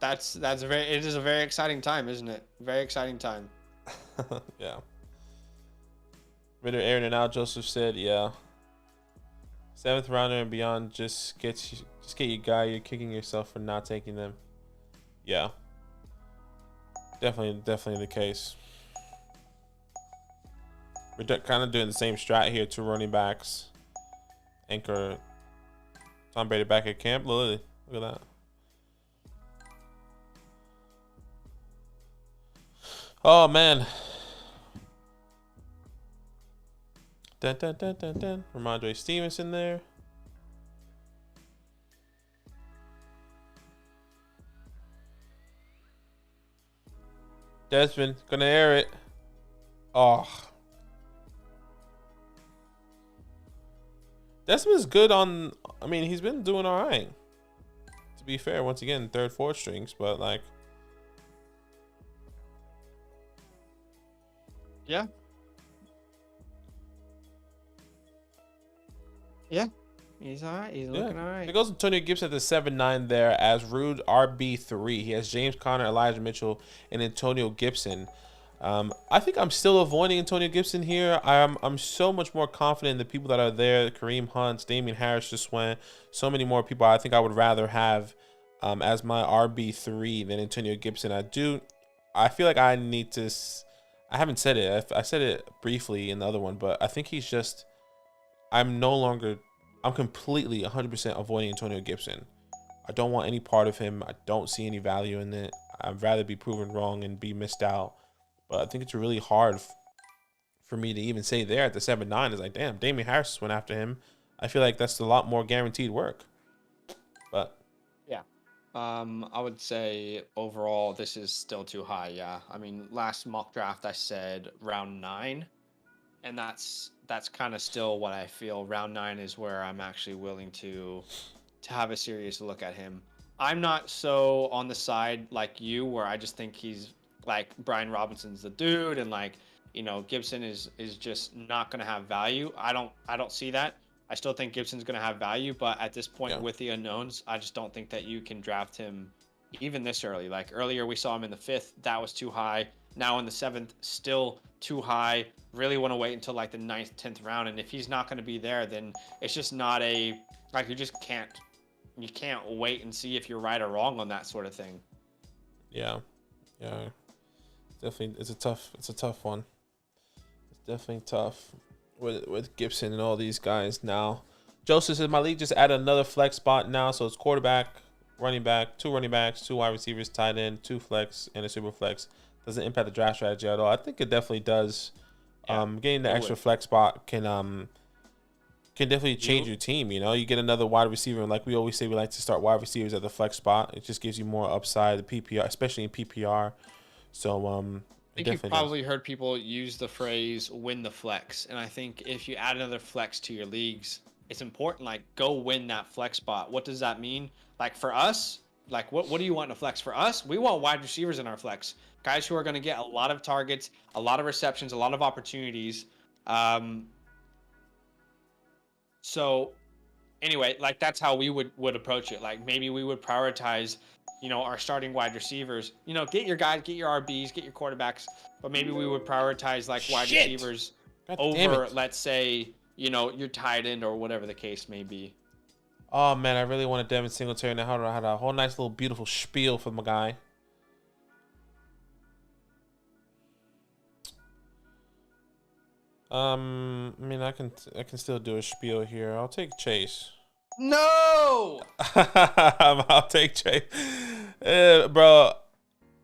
it is a very exciting time, isn't it? Very exciting time. Yeah. Ritter, Aaron, and Al Joseph said, yeah. 7th rounder and beyond, just get your guy. You're kicking yourself for not taking them. Yeah. Definitely the case. We're kind of doing the same strat here. 2 running backs. Anchor. Tom Brady back at camp. Look at that. Oh, man. Dun. Ramondre Stevenson there. Desmond gonna air it. Oh. Desmond's good on. I mean, he's been doing all right. To be fair, once again, 3rd, 4th strings, but like. Yeah. Yeah. He's all right. He's looking all right. It goes Antonio Gibson at the 7-9 there as Rude RB3. He has James Conner, Elijah Mitchell, and Antonio Gibson. I think I'm still avoiding Antonio Gibson here. I'm so much more confident in the people that are there. Kareem Hunt, Damian Harris just went. So many more people I think I would rather have as my RB3 than Antonio Gibson. I feel like I need to. I haven't said it. I said it briefly in the other one, but I think he's just. I'm completely 100% avoiding Antonio Gibson. I don't want any part of him. I don't see any value in it. I'd rather be proven wrong and be missed out. But I think it's really hard for me to even say there at the 7-9 is like, damn, Damian Harris went after him. I feel like that's a lot more guaranteed work. But yeah, I would say overall this is still too high. Yeah, I mean last mock draft I said round 9, and that's kind of still what I feel. Round 9 is where I'm actually willing to have a serious look at him. I'm not so on the side like you where I just think he's like Brian Robinson's the dude and like, you know, Gibson is just not going to have value. I don't see that. I still think Gibson's going to have value, but at this point with the unknowns, I just don't think that you can draft him even this early. Like earlier we saw him in the 5th, that was too high. Now in the 7th, still too high. Really want to wait until like the 9th, 10th round. And if he's not going to be there, then it's just not you can't wait and see if you're right or wrong on that sort of thing. Yeah. Definitely, it's a tough one. It's definitely tough with Gibson and all these guys now. Joseph says my league just added another flex spot now, so it's quarterback, running back, 2 running backs, 2 wide receivers, tight end, 2 flex, and a super flex. Doesn't impact the draft strategy at all. I think it definitely does. Getting the extra flex spot can definitely change your team. You know, you get another wide receiver, and like we always say, we like to start wide receivers at the flex spot. It just gives you more upside. The PPR, especially in PPR. So I think you've probably heard people use the phrase "win the flex," and I think if you add another flex to your leagues, it's important. Like, go win that flex spot. What does that mean? Like for us, like what do you want in a flex? For us, we want wide receivers in our flex, guys who are going to get a lot of targets, a lot of receptions, a lot of opportunities. So anyway, like that's how we would approach it. Like maybe we would prioritize, you know, our starting wide receivers. You know, get your guys, get your RBs, get your quarterbacks, but maybe we would prioritize like wide receivers over, let's say, you know, your tight end or whatever the case may be. Oh man, I really wanted Devin Singletary. Now I had a whole nice little beautiful spiel for my guy. I mean, I can still do a spiel here. I'll take Chase. No. I'll take Chase, bro.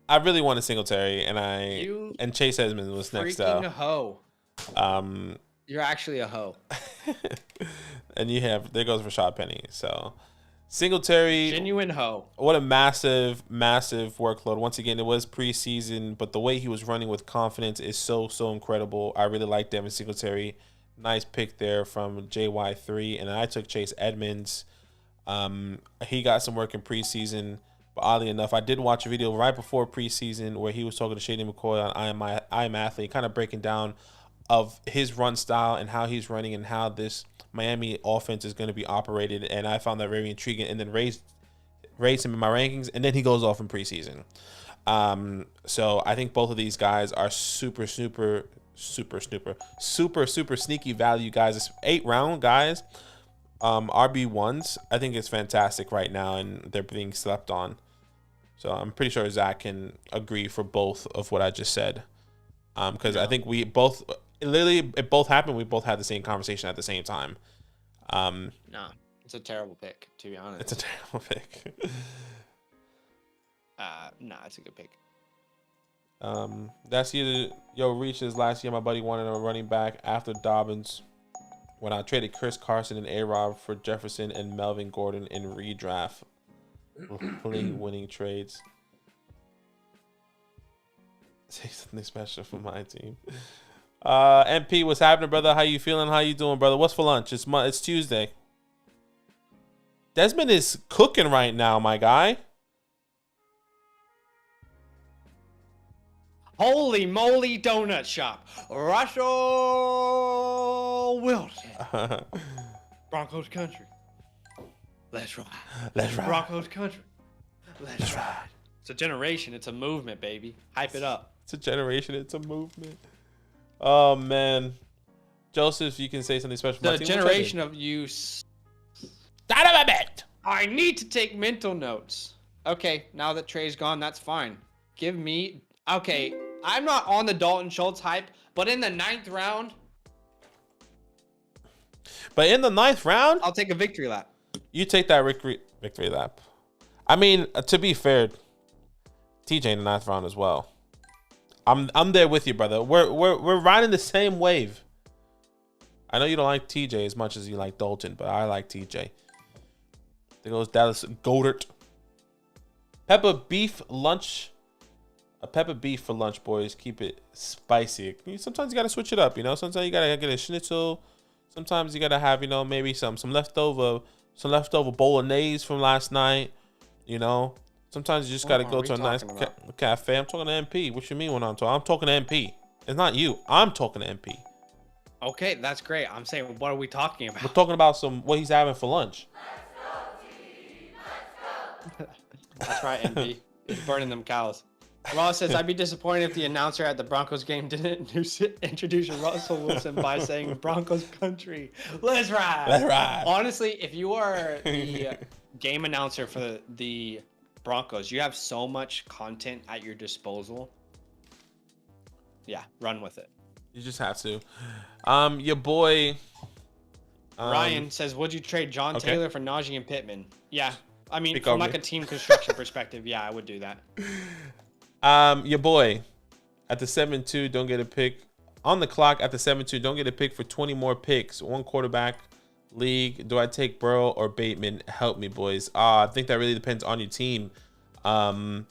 I really wanted Singletary, and Chase Edmonds was next up. Freaking hoe. You're actually a hoe. And there goes Rashad Penny. So Singletary, genuine hoe. What a massive workload. Once again, it was preseason, but the way he was running with confidence is so incredible. I really like Devin Singletary. Nice pick there from JY3, and I took Chase Edmonds. He got some work in preseason. But oddly enough, I did watch a video right before preseason where he was talking to Shady McCoy on I Am Athlete, kind of breaking down of his run style and how he's running and how this Miami offense is going to be operated. And I found that very intriguing, and then raised him in my rankings, and then he goes off in preseason. So I think both of these guys are super sneaky value guys. It's 8-round guys. RB1s. I think it's fantastic right now, and they're being slept on. So I'm pretty sure Zach can agree for both of what I just said. Because I think we both, literally, it both happened. We both had the same conversation at the same time. No, it's a terrible pick, to be honest. It's a terrible pick. It's a good pick. That's year, reaches last year. My buddy wanted a running back after Dobbins when I traded Chris Carson and A-Rob for Jefferson and Melvin Gordon in redraft. Winning trades. Say something special for my team. MP, what's happening, brother? How you feeling? How you doing, brother? What's for lunch? It's Tuesday. Desmond is cooking right now, my guy. Holy moly donut shop. Russell Wilson. Broncos country. Let's ride. Let's ride. Broncos country. Let's ride. It's a generation. It's a movement, baby. Hype it up. It's a generation. It's a movement. Oh, man. Joseph, you can say something special. The generation of use. I need to take mental notes. Okay, now that Trey's gone, that's fine. Give me... Okay, I'm not on the Dalton Schultz hype, but in the 9th round... But in the 9th round... I'll take a victory lap. You take that victory lap. I mean, to be fair, TJ in the 9th round as well. I'm there with you, brother. We're riding the same wave. I know you don't like TJ as much as you like Dalton, but I like TJ. There goes Dallas Goedert. Pepper beef lunch. A pepper beef for lunch, boys. Keep it spicy. Sometimes you gotta switch it up, you know. Sometimes you gotta get a schnitzel. Sometimes you gotta have, maybe some leftover bolognese from last night. You know. Sometimes you just gotta go to a nice cafe. I'm talking to MP. What you mean when I'm talking? I'm talking to MP. It's not you. I'm talking to MP. Okay, that's great. I'm saying, what are we talking about? We're talking about what he's having for lunch. Let's go, team. That's right, MP. He's burning them cows. Ross says, I'd be disappointed if the announcer at the Broncos game didn't introduce Russell Wilson by saying Broncos country. Let's ride. Let's ride. Honestly, if you are the game announcer for the Broncos, you have so much content at your disposal. Yeah, run with it. You just have to. Your boy... Ryan says, would you trade John Taylor for Najee and Pittman? Yeah. I mean, Pick from over. like a team construction perspective, yeah, I would do that. Your boy at the 7-2, don't get a pick. On the clock at the 7-2, don't get a pick for 20 more picks. 1 quarterback league. Do I take Burrow or Bateman? Help me, boys. I think that really depends on your team. Depends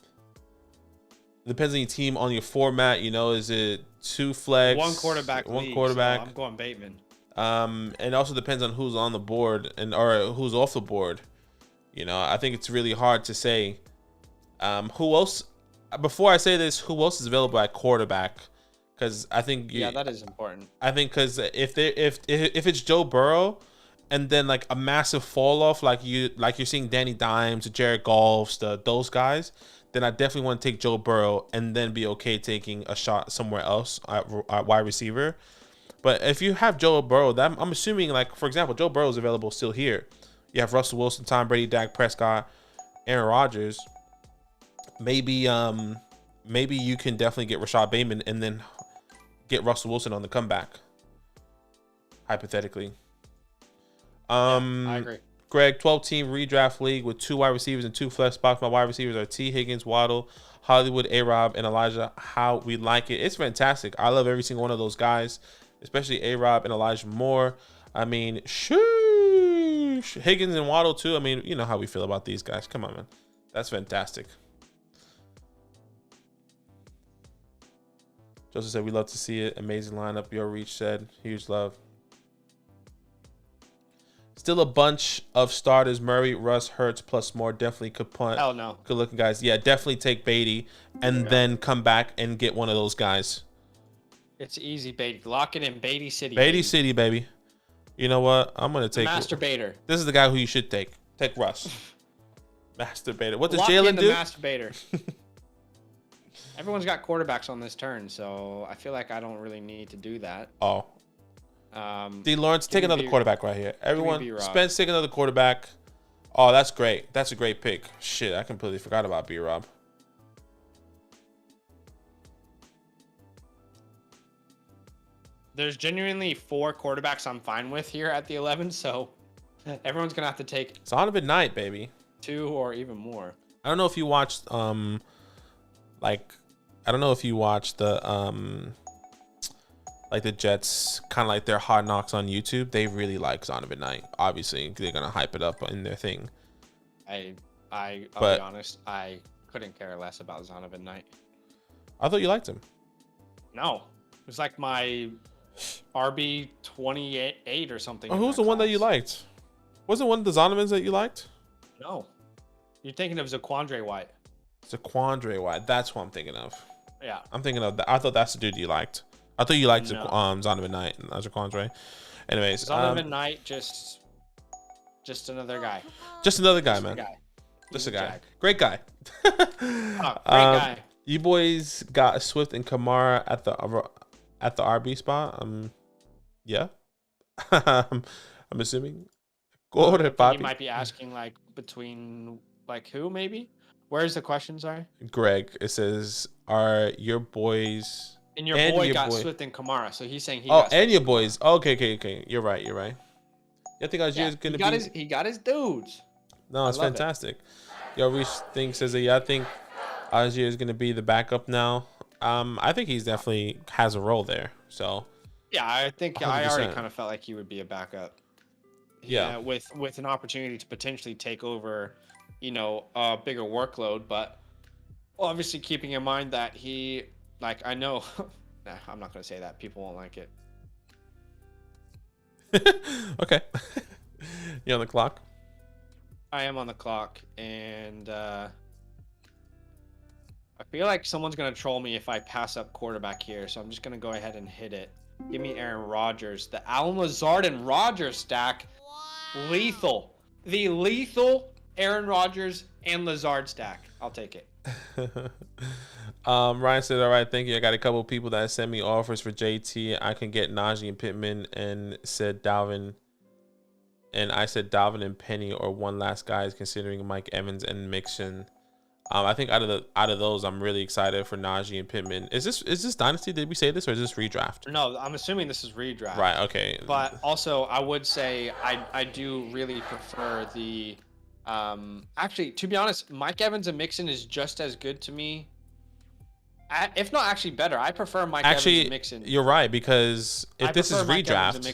on your team, on your format. Is it 2 flex? 1 quarterback. One league, quarterback. So I'm going Bateman. It also depends on who's on the board or who's off the board. I think it's really hard to say. Who else? Before I say this, who else is available at quarterback? Because I think that is important. I think because if it's Joe Burrow, and then like a massive fall off, like you're seeing Danny Dimes, Jared Goff, those guys, then I definitely want to take Joe Burrow and then be okay taking a shot somewhere else at wide receiver. But if you have Joe Burrow, I'm assuming, like, for example, Joe Burrow is available still here. You have Russell Wilson, Tom Brady, Dak Prescott, Aaron Rodgers. Maybe you can definitely get Rashad Bateman and then get Russell Wilson on the comeback. Hypothetically. I agree. Greg, 12-team redraft league with 2 wide receivers and 2 flex spots. My wide receivers are T. Higgins, Waddle, Hollywood, A-Rob, and Elijah. How we like it. It's fantastic. I love every single one of those guys, especially A-Rob and Elijah Moore. I mean, sheesh. Higgins and Waddle too. I mean, you know how we feel about these guys. Come on, man. That's fantastic. Joseph said, we love to see it. Amazing lineup. Your reach said, huge love. Still a bunch of starters. Murray, Russ, Hurts, plus more. Definitely could punt. Hell no. Good looking guys. Yeah, definitely take Beatty and then come back and get one of those guys. It's easy, Beatty. Lock it in, Beatty City. Beatty City, baby. You know what? I'm gonna take Masturbator. This is the guy who you should take. Take Russ. Masturbator. What does Lock Jalen in do? The Masturbator. Everyone's got quarterbacks on this turn, so I feel like I don't really need to do that. Oh. D. Lawrence, take another quarterback right here. Everyone, Spence, take another quarterback. Oh, that's great. That's a great pick. Shit, I completely forgot about B-Rob. There's genuinely 4 quarterbacks I'm fine with here at the 11, so everyone's gonna have to take. It's on a night, baby. 2 or even more. I don't know if you watched I don't know if you watched the the Jets, kind of like their Hard Knocks on YouTube. They really like Zonovan Knight. Obviously, they're gonna hype it up in their thing. I'll be honest, I couldn't care less about Zonovan Knight. I thought you liked him. No, it was like my RB 28 or something. Oh, who was the one that you liked? Wasn't one of the Zonovans that you liked? No, you're thinking of Zaquandre White. Zaquandre White. That's what I'm thinking of. Yeah, I'm thinking of that. I thought that's the dude you liked. I thought you liked Zonovan Knight and Zaquandre. Anyways, Zonovan Knight, just another guy. Just another guy, man. Just a guy. Great guy. Great guy. You boys got Swift and Kamara at the RB spot. Yeah. I'm assuming. Go ahead, Bobby. You might be asking between who maybe. Where's the question? Sorry. Greg. It says, "Are your boys?" And your boy got Swift and Kamara, so he's saying he. Oh, and your boys. Okay. You're right. I think Algier gonna be. He got his dudes. No, it's fantastic. Yo, Reese says that I think Algier is gonna be the backup now. I think he's definitely has a role there. So. Yeah, I think 100%. I already kind of felt like he would be a backup. Yeah, with an opportunity to potentially take over, a bigger workload, but obviously keeping in mind that he. I know, I'm not going to say that. People won't like it. Okay. You on the clock? I am on the clock, and I feel like someone's going to troll me if I pass up quarterback here, so I'm just going to go ahead and hit it. Give me Aaron Rodgers. The Allen Lazard and Rodgers stack. Wow. Lethal. The lethal Aaron Rodgers and Lazard stack. I'll take it. Ryan said, all right, thank you. I got a couple of people that sent me offers for JT. I can get Najee and Pittman, and said Dalvin. And I said Dalvin and Penny, or one last guy is considering Mike Evans and Mixon. I think out of those, I'm really excited for Najee and Pittman. Is this Dynasty? Did we say this, or is this redraft? No, I'm assuming this is redraft. Right. Okay. But also, I would say I do really prefer the. Actually, to be honest, Mike Evans and Mixon is just as good to me. If not actually better. I prefer Mike Evans and Mixon. You're right, because if this is redraft,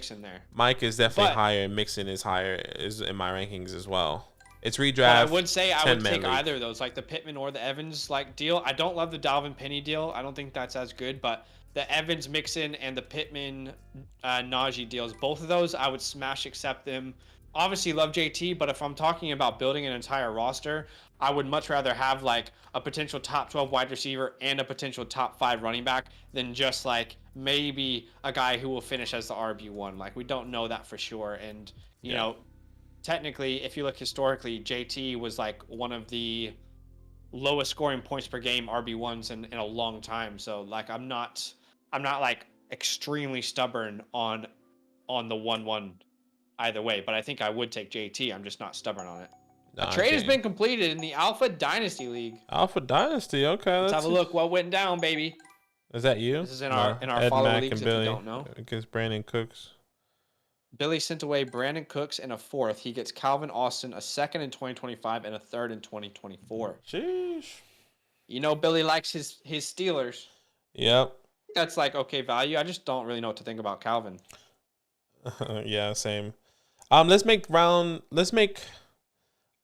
Mike is definitely higher and Mixon is higher in my rankings as well. It's redraft. I would say I would take either of those, like the Pittman or the Evans deal. I don't love the Dalvin Penny deal. I don't think that's as good, but the Evans Mixon and the Pittman Najee deals, both of those I would smash accept them. Obviously love JT, but if I'm talking about building an entire roster, I would much rather have a potential top 12 wide receiver and a potential top 5 running back than just maybe a guy who will finish as the RB1. We don't know that for sure. And, you know, technically, if you look historically, JT was one of the lowest scoring points per game RB1s in a long time. So I'm not extremely stubborn on the 1-1 either way, but I think I would take JT. I'm just not stubborn on it. A trade has been completed in the Alpha Dynasty League. Alpha Dynasty, okay. Let's have a look. What went down, baby? Is that you? This is in our follow leagues. If you don't know, against Brandon Cooks. Billy sent away Brandon Cooks and a 4th. He gets Calvin Austin, a 2nd in 2025 and a 3rd in 2024. Sheesh. You know Billy likes his Steelers. Yep. That's okay value. I just don't really know what to think about Calvin. Yeah, same. Let's make.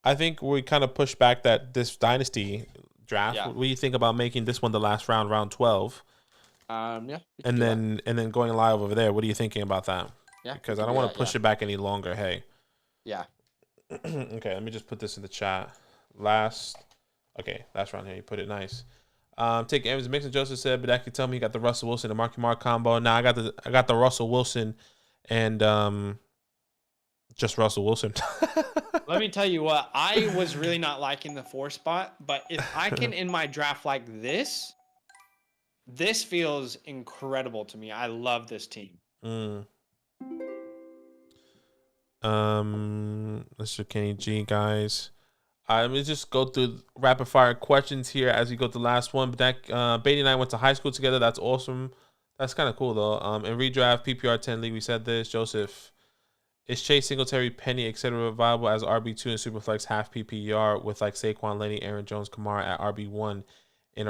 I think we kind of push back this dynasty draft. Yeah. What do you think about making this one the last round, round 12? Yeah. And then going live over there. What are you thinking about that? Yeah. Because I don't want to push it back any longer. Hey. Yeah. Okay, let me just put this in the chat. Last round here. You put it nice. Take Evans. Mixon Joseph said, but that could tell me he got the Russell Wilson and Marky Mark combo. Nah, I got the Russell Wilson and just Russell Wilson. Let me tell you what, I was really not liking the 4 spot, but if I can in my draft like this feels incredible to me. I love this team. Mr. Kenny G, guys. Let me just go through rapid fire questions here as we go to the last one. But that Beatty and I went to high school together. That's awesome. That's kind of cool though. In redraft PPR 10 league, we said this. Joseph, is Chase Singletary, Penny, etc. viable as RB2 and Superflex half PPR with like Saquon, Lenny, Aaron Jones, Kamara at RB1 in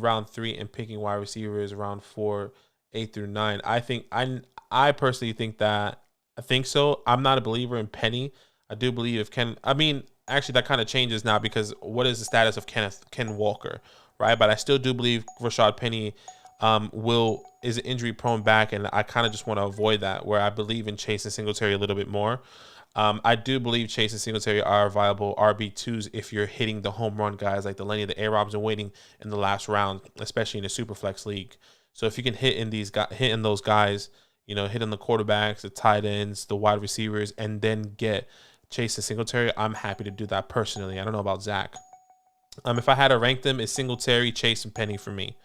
round 3 and picking wide receivers around 4, 8 through 9? I personally think that I think so. I'm not a believer in Penny. I do believe if actually that kind of changes now because what is the status of Ken Walker, right? But I still do believe Rashad Penny is an injury prone back, and I kind of just want to avoid that, where I believe in Chase and Singletary a little bit more. I do believe Chase and Singletary are viable RB2s if you're hitting the home run guys like the Lenny, the A-Robs, and waiting in the last round, especially in a super flex league. So if you can hit in those guys, hitting the quarterbacks, the tight ends, the wide receivers, and then get Chase and Singletary, I'm happy to do that personally. I don't know about Zach. If I had to rank them, it's Singletary, Chase, and Penny for me.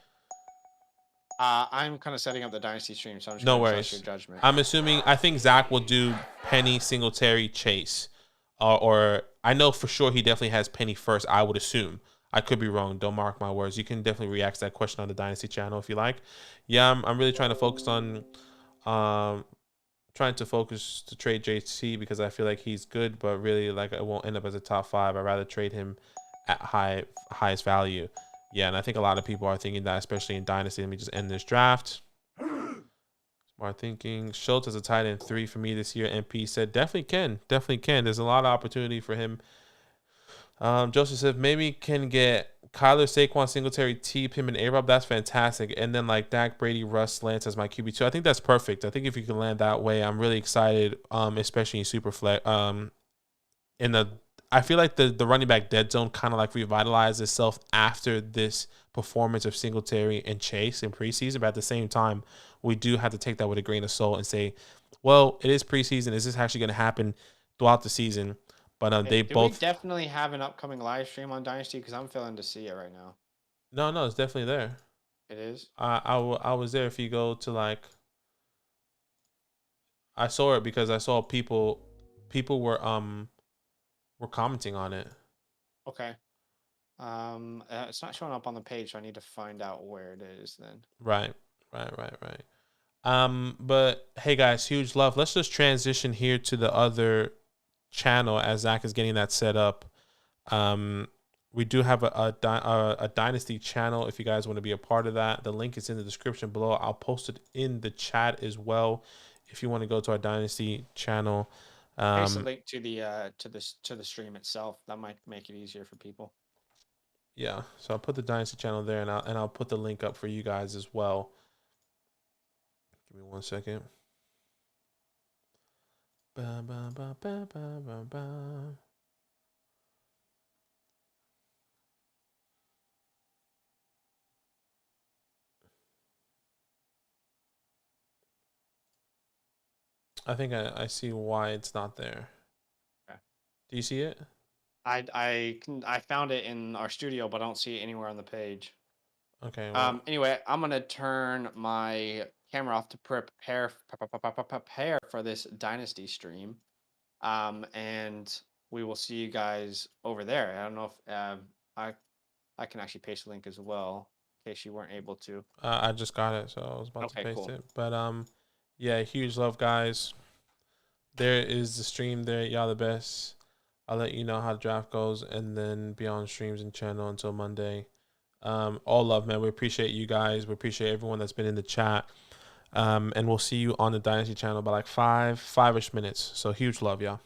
I'm kind of setting up the Dynasty stream, so I'm just no going to worries. trust your judgment. I think Zach will do Penny, Singletary, Chase. Or I know for sure he definitely has Penny first, I would assume. I could be wrong. Don't mark my words. You can definitely react to that question on the Dynasty channel if you like. Yeah, I'm really trying to focus on to trade JC because I feel like he's good, but really like I won't end up as a top 5. I'd rather trade him at highest value. Yeah, and I think a lot of people are thinking that, especially in Dynasty. Let me just end this draft. Smart thinking. Schultz as a tight end 3 for me this year. MP said definitely can. There's a lot of opportunity for him. Joseph said maybe can get Kyler, Saquon, Singletary, Pim, and A-Rob. That's fantastic. And then like Dak, Brady, Russ, Lance as my QB2. I think that's perfect. I think if you can land that way, I'm really excited. Especially in Superflex. I feel like the running back dead zone kind of like revitalized itself after this performance of Singletary and Chase in preseason. But at the same time, we do have to take that with a grain of salt and say, well, it is preseason. Is this actually going to happen throughout the season? But we definitely have an upcoming live stream on Dynasty because I'm failing to see it right now. No, it's definitely there. It is? I was there. If you go to like, I saw it because I saw people were commenting on it. Okay. It's not showing up on the page, so I need to find out where it is then. Right. But hey guys, huge love. Let's just transition here to the other channel as Zach is getting that set up. We do have a Dynasty channel if you guys want to be a part of that. The link is in the description below. I'll post it in the chat as well if you want to go to our Dynasty channel. Paste a link to the stream itself. That might make it easier for people. Yeah, so I'll put the Dynasty channel there, and I'll put the link up for you guys as well. Give me 1 second. Ba, ba, ba, ba, ba, ba, ba. I think I see why it's not there. Okay. Do you see it? I found it in our studio, but I don't see it anywhere on the page. Okay. Well. Anyway, I'm gonna turn my camera off to prepare for this Dynasty stream. And we will see you guys over there. I don't know if I can actually paste the link as well in case you weren't able to. I just got it, so I was about to paste it. But yeah, huge love, guys. There is the stream there. Y'all the best. I'll let you know how the draft goes and then be on streams and channel until Monday. All love, man. We appreciate you guys. We appreciate everyone that's been in the chat. And we'll see you on the Dynasty channel by like 5-ish minutes. So huge love, y'all.